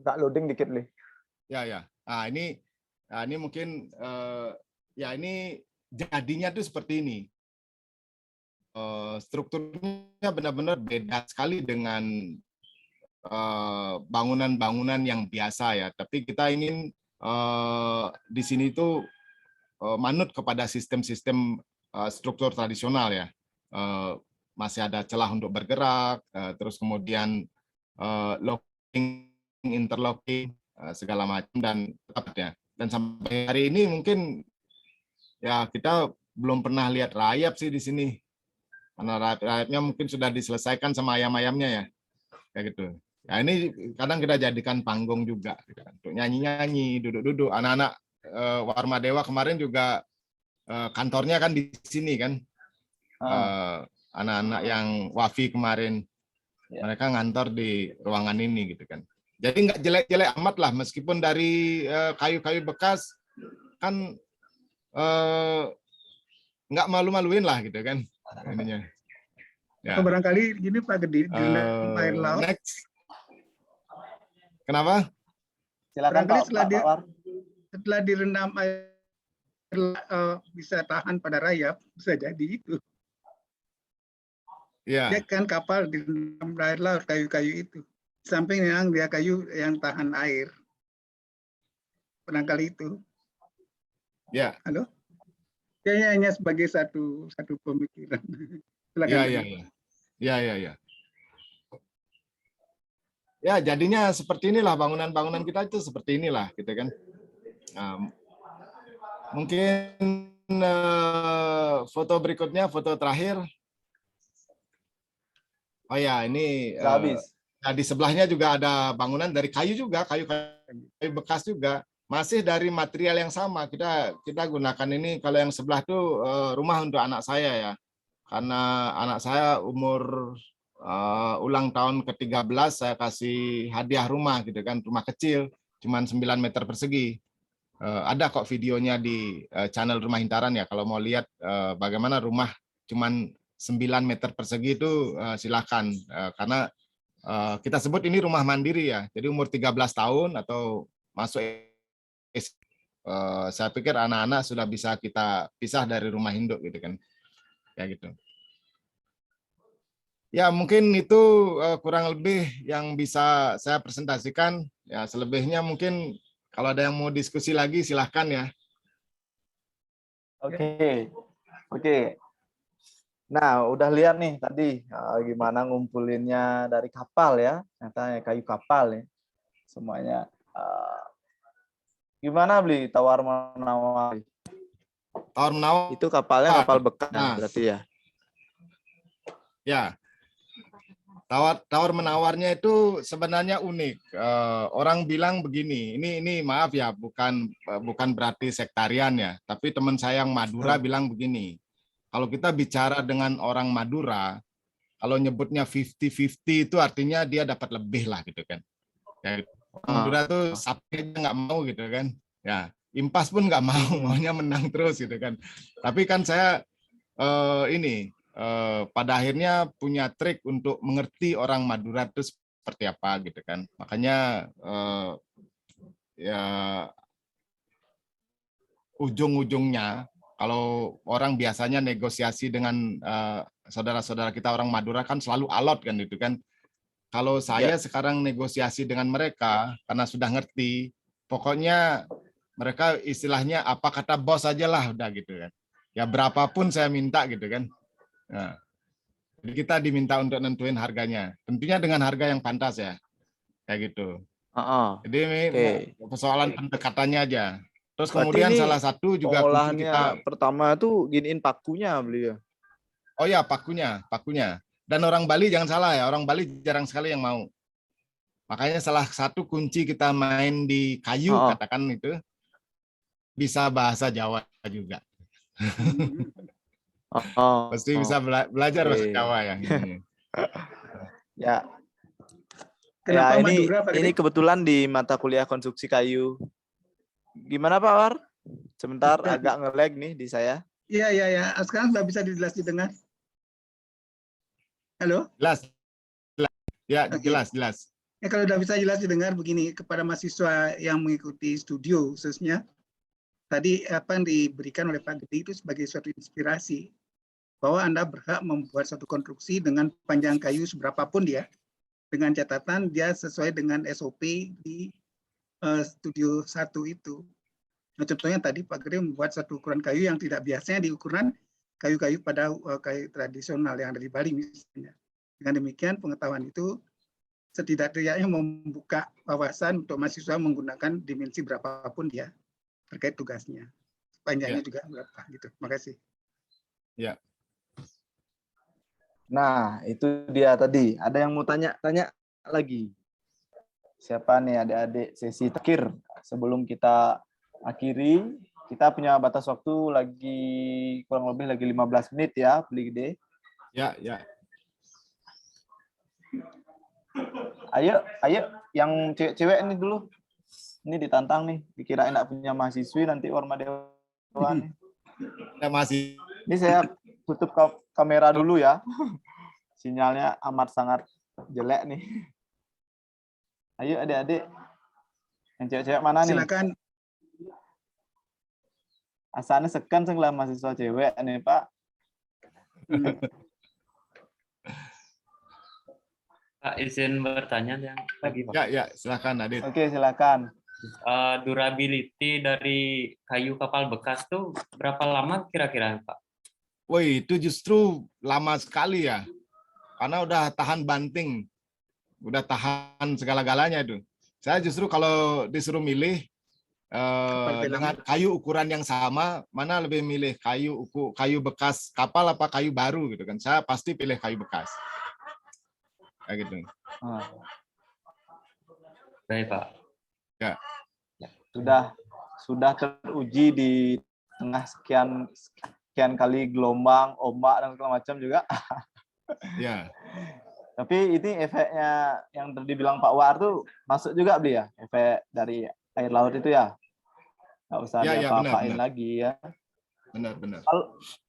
Tak loading dikit nih. Ya. Nah, ini mungkin ya ini jadinya tuh seperti ini. Strukturnya benar-benar beda sekali dengan bangunan-bangunan yang biasa ya. Tapi kita ingin di sini tuh manut kepada sistem-sistem struktur tradisional ya. Masih ada celah untuk bergerak, terus kemudian locking, interlocking, segala macam, dan tetapnya. Dan sampai hari ini mungkin ya kita belum pernah lihat rayap sih di sini. Karena rayapnya mungkin sudah diselesaikan sama ayam-ayamnya ya. Kayak gitu. Ya ini kadang kita jadikan panggung juga untuk nyanyi-nyanyi, duduk-duduk. Anak-anak Warma Dewa kemarin juga kantornya kan di sini kan. Anak-anak yang Wafi kemarin, mereka ngantor di ruangan ini gitu kan. Jadi nggak jelek-jelek amat lah, meskipun dari kayu-kayu bekas kan nggak malu-maluin lah gitu kan ininya. Ya. Barangkali gini Pak Gede, direndam air laut. Next. Kenapa? Silakan Pak. Setelah direndam air bisa tahan pada rayap, bisa jadi itu. Ya. Dia kan kapal di dalam air laut, kayu-kayu itu. Samping yang dia kayu yang tahan air. Barangkali itu. Ya. Halo? Kayaknya hanya sebagai satu pemikiran. Silakan. Ya. Ya, jadinya seperti inilah bangunan-bangunan kita itu seperti inilah, gitu kan. Mungkin foto berikutnya, foto terakhir. Oh ya, ini habis. Nah, di sebelahnya juga ada bangunan dari kayu juga, kayu bekas juga, masih dari material yang sama. Kita gunakan ini. Kalau yang sebelah tuh rumah untuk anak saya ya, karena anak saya umur ulang tahun ke-13, saya kasih hadiah rumah gitu kan, rumah kecil, cuman 9 meter persegi. Ada kok videonya di channel Rumah Hintaran ya, kalau mau lihat bagaimana rumah cuman 9 meter persegi itu silakan, karena kita sebut ini rumah mandiri ya. Jadi umur 13 tahun atau masuk saya pikir anak-anak sudah bisa kita pisah dari rumah induk gitu kan. Ya gitu. Ya mungkin itu kurang lebih yang bisa saya presentasikan. Ya selebihnya mungkin kalau ada yang mau diskusi lagi silahkan ya. Oke. Nah, udah lihat nih tadi gimana ngumpulinnya dari kapal ya, katanya kayu kapal ya, semuanya. Gimana beli tawar menawar? Tawar menawar itu kapalnya kapal bekas berarti ya? Ya, tawar menawarnya itu sebenarnya unik. Orang bilang begini, ini maaf ya, bukan berarti sektarian ya, tapi teman saya yang Madura bilang begini. Kalau kita bicara dengan orang Madura, kalau nyebutnya 50-50 itu artinya dia dapat lebih lah gitu kan. Ya, Madura tuh sapi nggak mau gitu kan. Ya, impas pun nggak mau, maunya menang terus gitu kan. Tapi kan saya pada akhirnya punya trik untuk mengerti orang Madura itu seperti apa gitu kan. Makanya ya ujung-ujungnya kalau orang biasanya negosiasi dengan saudara-saudara kita orang Madura kan selalu alot kan gitu kan. Kalau saya sekarang negosiasi dengan mereka karena sudah ngerti, pokoknya mereka istilahnya apa kata bos aja lah udah gitu kan. Ya berapapun saya minta gitu kan. Nah, jadi kita diminta untuk nentuin harganya. Tentunya dengan harga yang pantas ya. Kayak gitu. Jadi ini persoalan pendekatannya aja. Terus kemudian salah satu juga kunci kita pertama tuh giniin pakunya beli ya. Oh ya, pakunya. Dan orang Bali jangan salah ya, orang Bali jarang sekali yang mau. Makanya salah satu kunci kita main di kayu katakan itu bisa bahasa Jawa juga. Pasti bisa belajar bahasa Jawa ya. Ya. Kenapa Madura, Pak? Ini kebetulan di mata kuliah konstruksi kayu. Gimana Pak War? Sebentar agak nge-lag nih di saya. Iya. Sekarang sudah bisa didengar. Halo? Jelas. Ya, okay. Jelas. Ya, kalau sudah bisa jelas didengar begini, kepada mahasiswa yang mengikuti studio khususnya, tadi apa yang diberikan oleh Pak Gede itu sebagai suatu inspirasi bahwa Anda berhak membuat satu konstruksi dengan panjang kayu seberapapun dia, dengan catatan dia sesuai dengan SOP di studio 1 itu. Nah, contohnya tadi Pak Gede membuat satu ukuran kayu yang tidak biasanya di ukuran kayu-kayu pada kayu tradisional yang ada di Bali misalnya. Dengan demikian pengetahuan itu setidaknya membuka wawasan untuk mahasiswa menggunakan dimensi berapapun dia terkait tugasnya. Panjangnya juga berapa gitu. Terima kasih. Ya. Nah, itu dia tadi. Ada yang mau tanya lagi? Siapa nih adik-adik sesi terakhir sebelum kita akhiri? Kita punya batas waktu lagi kurang lebih lagi 15 menit ya, Beli Gede. Ya. Ayo, yang cewek-cewek ini dulu. Ini ditantang nih, dikira enak punya mahasiswi nanti Orma Dewan. Ya, masih. Ini saya tutup kamera dulu ya. Sinyalnya amat sangat jelek nih. Ayo adik-adik. Yang cewek-cewek mana nih? Silakan. Asalnya sekan lah mahasiswa cewek nih Pak. Pak, izin bertanya yang lagi, Pak. Ya, silakan Adit. Oke, silakan. Durability dari kayu kapal bekas tuh berapa lama kira-kira, Pak? Woi, itu justru lama sekali ya. Karena udah tahan banting. Udah tahan segala-galanya itu. Saya justru kalau disuruh milih dengan kayu ukuran yang sama, mana lebih milih kayu bekas kapal apa kayu baru gitu kan? Saya pasti pilih kayu bekas. Kayak gitu. Baik, Pak. Ya. Sudah teruji di tengah sekian kali gelombang, ombak dan segala macam juga. Ya. Tapi ini efeknya yang tadi bilang Pak War tuh masuk juga beli ya, efek dari air laut itu ya. Nggak usah diapa-apain lagi ya. Benar.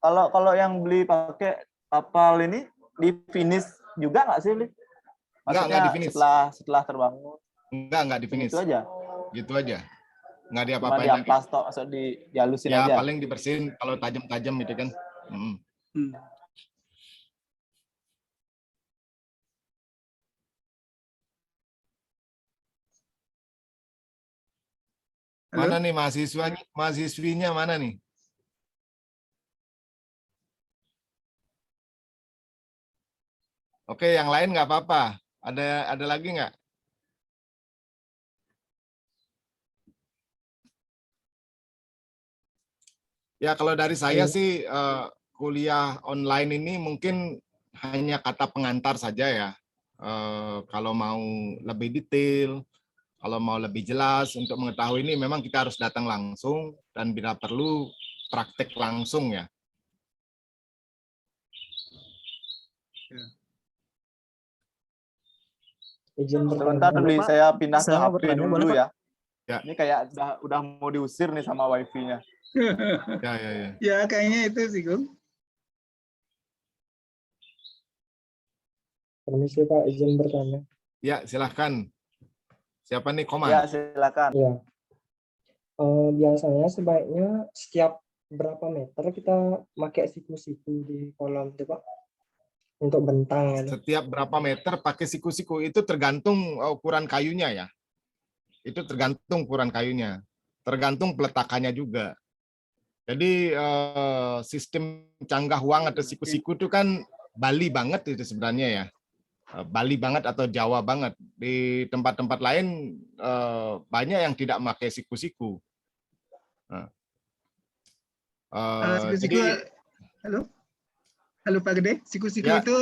Kalau yang beli pakai kapal ini di finish juga nggak sih beli? Maksudnya enggak di finish. Setelah terbangun. Enggak di finish. Gitu aja. Nggak diapa-apain lagi. Diamplas tok, maksud dihalusin aja. Ya paling dibersihin kalau tajam-tajam gitu kan. Mana nih mahasiswinya mana nih? Oke, yang lain nggak apa-apa. Ada lagi nggak? Ya kalau dari saya sih kuliah online ini mungkin hanya kata pengantar saja ya. Kalau mau lebih detail, kalau mau lebih jelas untuk mengetahui ini memang kita harus datang langsung dan bila perlu praktek langsung ya. Sebentar beli, saya pindah ke HP dulu ya. Ya. Ini kayak udah mau diusir nih sama wifi-nya. Ya. Ya kayaknya itu sih, Gung. Permisi Pak, izin bertanya. Ya, silahkan. Siapa nih Koman? Ya, silakan. Ya. Biasanya sebaiknya setiap berapa meter kita pakai siku-siku di kolam itu Pak? Untuk bentang. Setiap berapa meter pakai siku-siku itu tergantung ukuran kayunya ya. Itu tergantung ukuran kayunya. Tergantung peletakannya juga. Jadi sistem canggah uang atau siku-siku itu kan Bali banget itu sebenarnya ya. Bali banget atau Jawa banget. Di tempat-tempat lain banyak yang tidak pakai siku-siku. Siku-siku, halo Pak Gede, siku-siku Ya. itu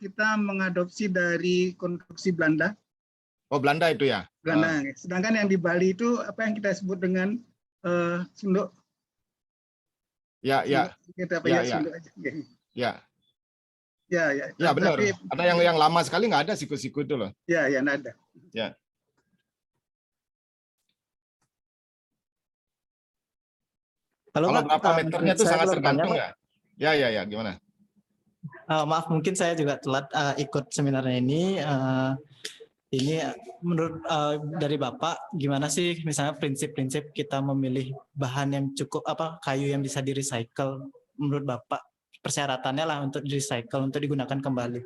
kita mengadopsi dari konstruksi Belanda. Oh, Belanda itu ya? Belanda. Sedangkan yang di Bali itu apa yang kita sebut dengan sunduk. Ya. Kita apa ya, sunduk aja. Ya. Ya. Ya benar. Tapi, ada yang lama sekali nggak ada siku-siku itu loh. Ya, nggak ada. Ya. Halo, kalau Pak, berapa meternya itu sangat tergantung ya? Ya, gimana? Maaf, mungkin saya juga telat ikut seminarnya ini. Ini menurut dari Bapak, gimana sih misalnya prinsip-prinsip kita memilih bahan yang cukup, kayu yang bisa di-recycle menurut Bapak? Persyaratannya lah untuk di-recycle, untuk digunakan kembali.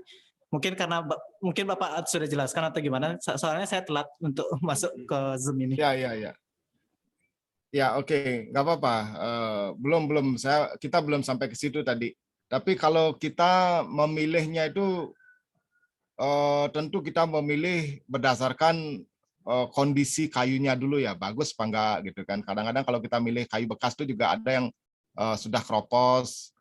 Mungkin karena mungkin Bapak sudah jelaskan atau gimana, soalnya saya telat untuk masuk ke Zoom ini. Ya, oke, nggak apa-apa. Belum, kita belum sampai ke situ tadi. Tapi kalau kita memilihnya itu tentu kita memilih berdasarkan kondisi kayunya dulu ya, bagus apa enggak gitu kan. Kadang-kadang kalau kita milih kayu bekas itu juga ada yang sudah keropos,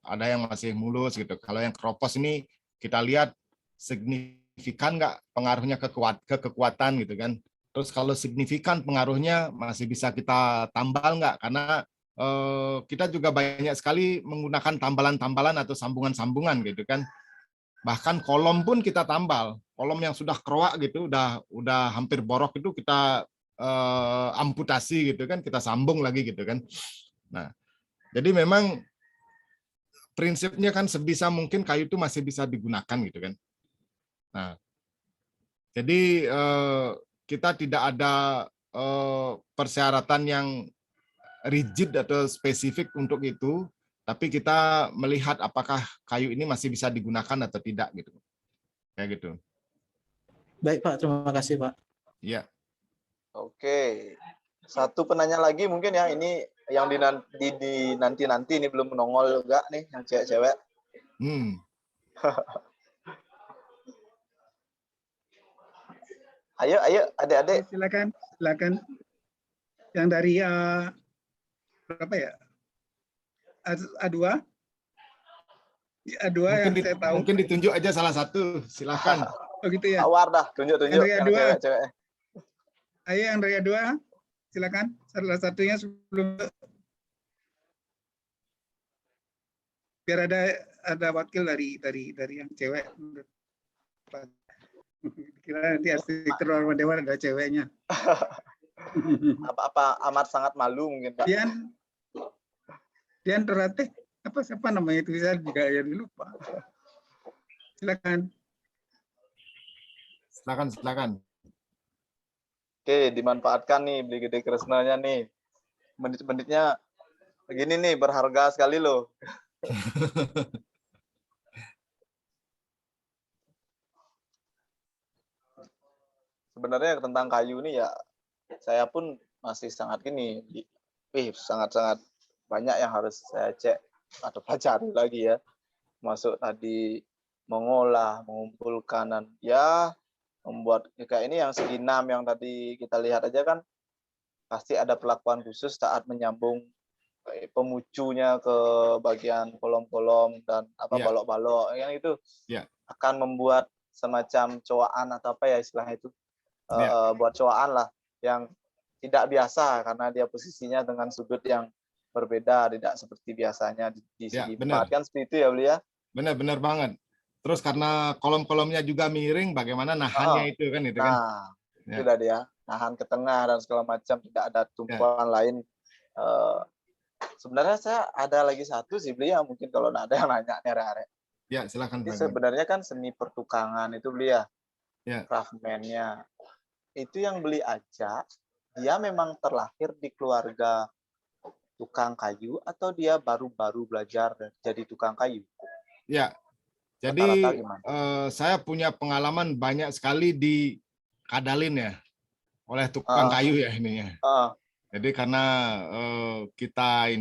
ada yang masih mulus gitu. Kalau yang keropos ini kita lihat signifikan nggak pengaruhnya ke kekuatan gitu kan. Terus kalau signifikan pengaruhnya masih bisa kita tambal nggak? Karena kita juga banyak sekali menggunakan tambalan-tambalan atau sambungan-sambungan gitu kan. Bahkan kolom pun kita tambal, kolom yang sudah keruak gitu, udah hampir borok itu kita amputasi gitu kan, kita sambung lagi gitu kan. Nah, jadi memang prinsipnya kan sebisa mungkin kayu itu masih bisa digunakan gitu kan. Nah, jadi kita tidak ada persyaratan yang rigid atau spesifik untuk itu, tapi kita melihat apakah kayu ini masih bisa digunakan atau tidak gitu. Kayak gitu. Baik Pak, terima kasih Pak. Iya. Oke. Satu penanya lagi mungkin ya, ini yang di nanti ini belum menongol juga nih yang cewek-cewek. Ayo adik-adik. Silakan. Yang dari berapa ya? A2 mungkin yang saya tahu. Mungkin ditunjuk aja salah satu, silakan. Oh gitu ya. Awar dah, tunjuk yang cewek-cewek. Ayo yang dari A2, silakan. Salah satunya sebelum biar ada wakil dari yang cewek. Kira nanti arsitektur Warma Dewan ada ceweknya. Apa amat sangat malu mungkin Pak. Dian Dorate, siapa namanya itu, saya juga ya lupa. Silakan. Oke, dimanfaatkan nih Beli Gede Kresnanya nih. Menit-menitnya begini nih, berharga sekali loh. Sebenarnya tentang kayu ini ya, saya pun masih sangat sangat-sangat banyak yang harus saya cek atau pelajari lagi ya. Masuk tadi mengolah, mengumpulkan, dan ya membuat kayak ini yang segi 6 yang tadi kita lihat aja kan, pasti ada perlakuan khusus saat menyambung pemucunya ke bagian kolom-kolom dan balok-balok yang itu akan membuat semacam cowaan atau apa ya istilahnya itu, buat cowaan lah yang tidak biasa karena dia posisinya dengan sudut yang berbeda, tidak seperti biasanya di segi empat kan seperti itu ya Beli ya. Benar banget. Terus karena kolom-kolomnya juga miring, bagaimana nahannya itu kan itu kan. Sudah dia nahan ke tengah dan segala macam, tidak ada tumpuan lain. Sebenarnya saya ada lagi satu sih Beli ya, mungkin kalau ada yang nanya nih. Ya, silakan. Jadi sebenarnya kan seni pertukangan itu Beli ya. Craftsman-nya. Itu yang Beli ajak, dia memang terlahir di keluarga tukang kayu atau dia baru-baru belajar jadi tukang kayu? Ya, jadi saya punya pengalaman banyak sekali dikadalin ya oleh tukang kayu ya ininya. Jadi karena kita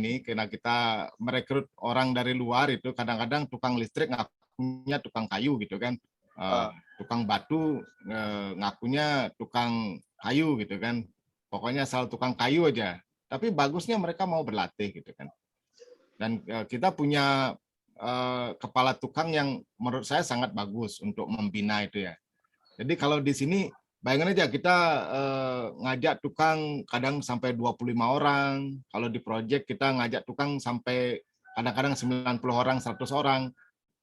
merekrut orang dari luar itu kadang-kadang tukang listrik ngakunya tukang kayu gitu kan, tukang batu ngakunya tukang kayu gitu kan. Pokoknya asal tukang kayu aja. Tapi bagusnya mereka mau berlatih gitu kan. Dan kita punya kepala tukang yang menurut saya sangat bagus untuk membina itu ya. Jadi kalau di sini bayangin aja kita ngajak tukang kadang sampai 25 orang. Kalau di proyek kita ngajak tukang sampai kadang-kadang 90 orang, 100 orang.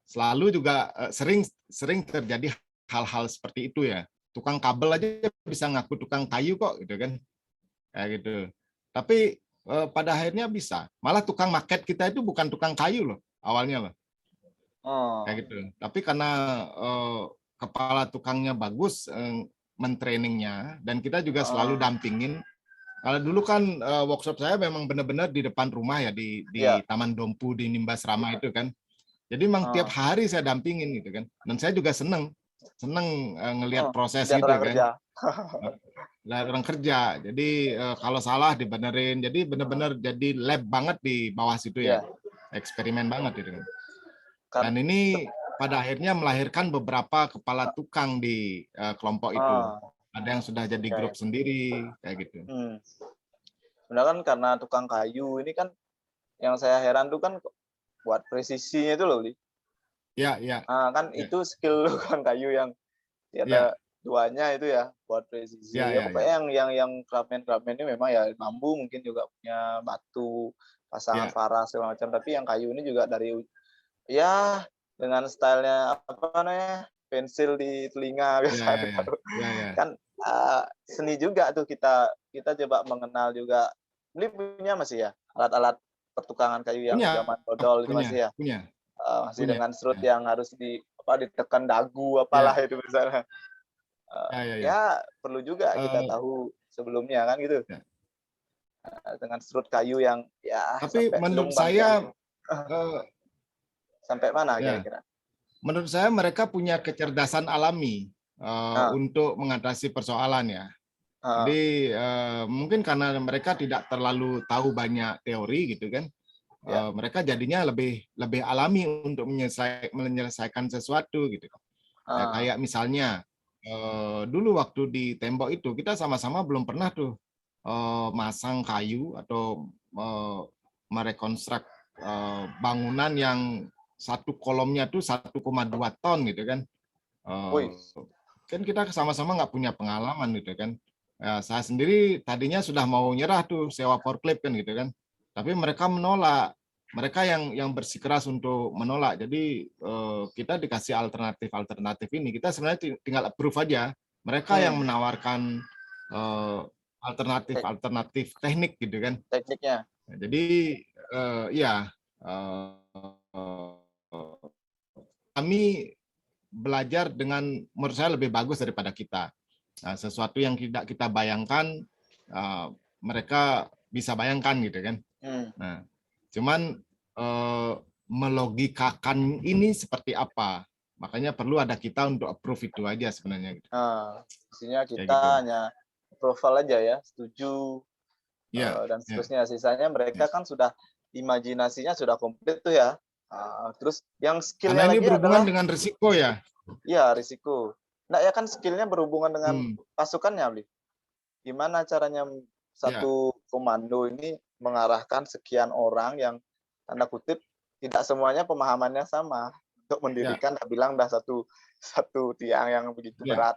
Selalu juga sering terjadi hal-hal seperti itu ya. Tukang kabel aja bisa ngaku tukang kayu kok gitu kan. Kayak gitu. Tapi pada akhirnya bisa. Malah tukang maket kita itu bukan tukang kayu loh awalnya loh. Kayak gitu. Tapi karena kepala tukangnya bagus mentrainingnya dan kita juga selalu dampingin. Kalau dulu kan workshop saya memang benar-benar di depan rumah ya di Taman Dompu di Nimbas Rama itu kan. Jadi memang tiap hari saya dampingin gitu kan. Dan saya juga seneng ngelihat proses itu kan. Orang kerja. Jadi kalau salah dibenerin. Jadi benar-benar jadi lab banget di bawah situ ya. Eksperimen banget gitu kan. Dan ini pada akhirnya melahirkan beberapa kepala tukang di kelompok itu. Ada yang sudah jadi grup sendiri kayak gitu. Sebenarnya kan karena tukang kayu ini kan yang saya heran tuh kan buat presisinya itu loh, Li. Ya. Kan itu skill tukang kayu yang ada duanya itu ya buat presisi. Pokoknya yang craftsman ini memang ya bambu mungkin juga punya batu, pasangan varas segala macam. Tapi yang kayu ini juga dari dengan stylenya pensil di telinga biasa. Kan seni juga tuh kita coba mengenal juga. Beli punya masih ya alat-alat pertukangan kayu yang zaman dodol itu masih ya. Masih dengan serut yang harus ditekan dagu apalah itu misalnya. Ya perlu juga kita tahu sebelumnya kan gitu. dengan serut kayu yang ya Tapi sampai menurut gelombang saya sampai mana ya, kira-kira? menurut saya mereka punya kecerdasan alami untuk mengatasi persoalan ya. Jadi mungkin karena mereka tidak terlalu tahu banyak teori gitu kan, mereka jadinya lebih alami untuk menyelesaikan sesuatu gitu. Ya, kayak misalnya dulu waktu di tembok itu kita sama-sama belum pernah tuh masang kayu atau merekonstruk bangunan yang satu kolomnya tuh 1,2 ton gitu kan. Kan kita sama-sama nggak punya pengalaman gitu kan. Ya, saya sendiri tadinya sudah mau nyerah tuh sewa forklift kan gitu kan. Tapi mereka menolak. Mereka yang bersikeras untuk menolak. Jadi kita dikasih alternatif ini. Kita sebenarnya tinggal approve aja. Mereka yang menawarkan alternatif teknik gitu kan. Tekniknya. Jadi ya kami belajar dengan menurut saya lebih bagus daripada kita. Sesuatu yang tidak kita bayangkan mereka bisa bayangkan gitu kan. Nah, cuman melogikakan ini seperti apa, makanya perlu ada kita untuk approve itu aja sebenarnya. Gitu. Maksudnya kita gitu. hanya approval aja ya, setuju dan seterusnya. Sisanya mereka kan sudah imajinasinya sudah komplit tuh ya. Terus yang skillnya lagi berhubungan adalah dengan risiko ya. Iya, risiko. Nah, ya kan skillnya berhubungan dengan pasukannya, Bli. Gimana caranya satu komando ini mengarahkan sekian orang yang tanda kutip tidak semuanya pemahamannya sama untuk mendirikan, bilang dah satu tiang yang begitu berat.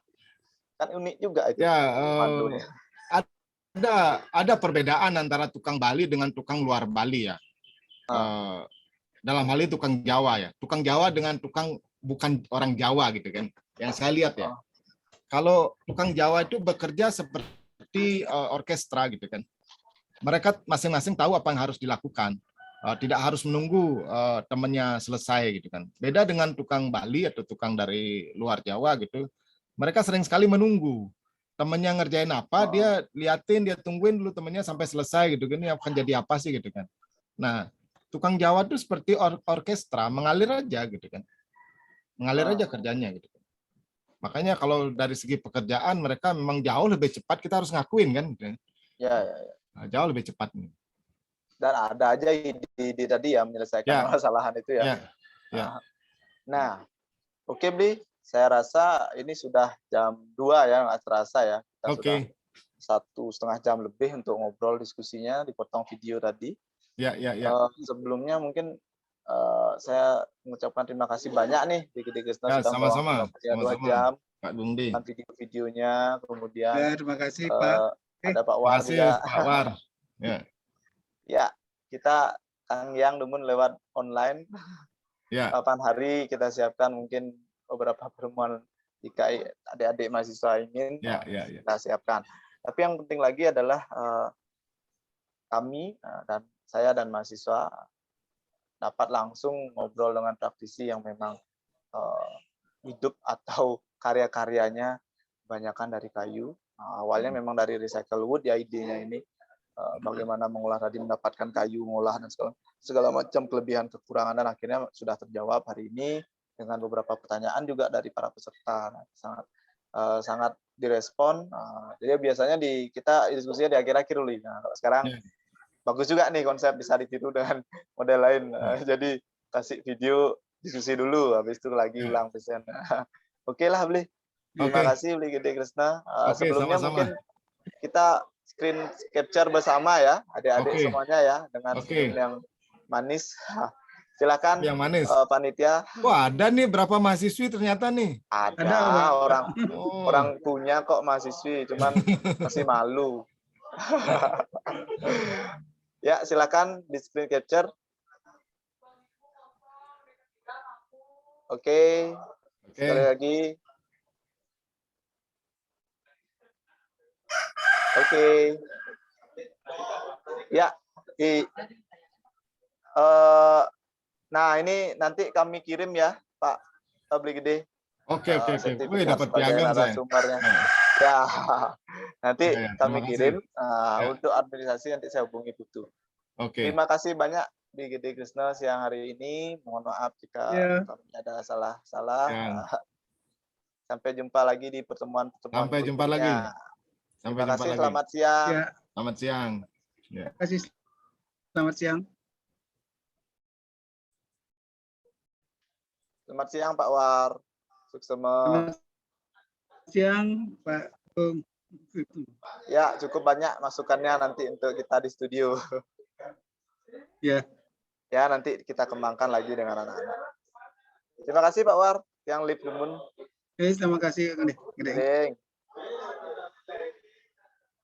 Kan unik juga itu komandonya. Ada perbedaan antara tukang Bali dengan tukang luar Bali ya. Dalam hal ini tukang Jawa ya. Tukang Jawa dengan tukang bukan orang Jawa gitu kan. Yang saya lihat ya. Kalau tukang Jawa itu bekerja seperti orkestra gitu kan. Mereka masing-masing tahu apa yang harus dilakukan. Tidak harus menunggu temannya selesai gitu kan. Beda dengan tukang Bali atau tukang dari luar Jawa gitu. Mereka sering sekali menunggu. Temannya ngerjain apa, dia liatin, dia tungguin dulu temannya sampai selesai gitu kan. Ini akan jadi apa sih gitu kan. Nah, tukang Jawa itu seperti orkestra, mengalir aja gitu kan. Mengalir aja kerjanya gitu. Makanya kalau dari segi pekerjaan mereka memang jauh lebih cepat, kita harus ngakuin kan. Ya. Nah, jauh lebih cepat. Dan ada aja ide tadi ya menyelesaikan permasalahan itu ya. Nah, oke Bli, saya rasa ini sudah jam 2 ya, nggak terasa ya. Kita sudah 1,5 jam lebih untuk ngobrol diskusinya, dipotong video tadi. Sebelumnya mungkin saya mengucapkan terima kasih banyak nih Diki Krisna sudah sama-sama 2 jam Pak Bungdi. video-videonya, kemudian terima kasih Pak. Ada Pak War juga. Pak War. Ya, kita Kang Yang Dumun lewat online. 8 hari kita siapkan mungkin beberapa pertemuan jika adik-adik mahasiswa ingin kita siapkan. Tapi yang penting lagi adalah kami dan saya dan mahasiswa dapat langsung ngobrol dengan praktisi yang memang hidup atau karya-karyanya kebanyakan dari kayu. Awalnya memang dari recycle wood ya idenya ini. Bagaimana mengolah tadi, mendapatkan kayu, mengolah dan segala macam kelebihan kekurangan, dan akhirnya sudah terjawab hari ini dengan beberapa pertanyaan juga dari para peserta. Sangat direspon. Jadi biasanya kita diskusinya di akhir-akhir dulu. Nah, kalau sekarang bagus juga nih konsep, bisa ditiru dengan model lain. Jadi kasih video diskusi dulu, habis itu lagi ulang present. Oke lah Bli. Terima kasih Bli Gede Krisna. Sebelumnya mungkin kita screen capture bersama ya, adik-adik semuanya ya, dengan senyum yang manis. Silakan yang manis. Panitia. Wah, ada nih berapa mahasiswi ternyata nih. Ada orang punya kok mahasiswi, cuman masih malu. Ya, silakan di screen capture. Oke. Sekali lagi. Oke. Ya. Nah, ini nanti kami kirim ya, Pak Bli Gede. Oke. Wih, dapat piagam saya. Ya. Nanti Ya, kami terima kasih. kirim. Ya. Untuk administrasi nanti saya hubungi Putu. Oke. Terima kasih banyak di Gede Krishna siang hari ini. Mohon maaf jika kami ada salah-salah. Ya. Sampai jumpa lagi di pertemuan-pertemuan Sampai jumpa lagi. berikutnya. Sampai Terima jumpa kasih, lagi. selamat siang. Ya, Selamat siang. Ya. terima kasih. Selamat siang. Selamat siang Pak War. Suksema. Selamat siang Pak Bung. Ya, cukup banyak masukannya nanti untuk kita di studio. Ya. Ya, nanti kita kembangkan lagi dengan anak-anak. Terima kasih Pak War yang live Lumun. Terima kasih. Gede. Gede.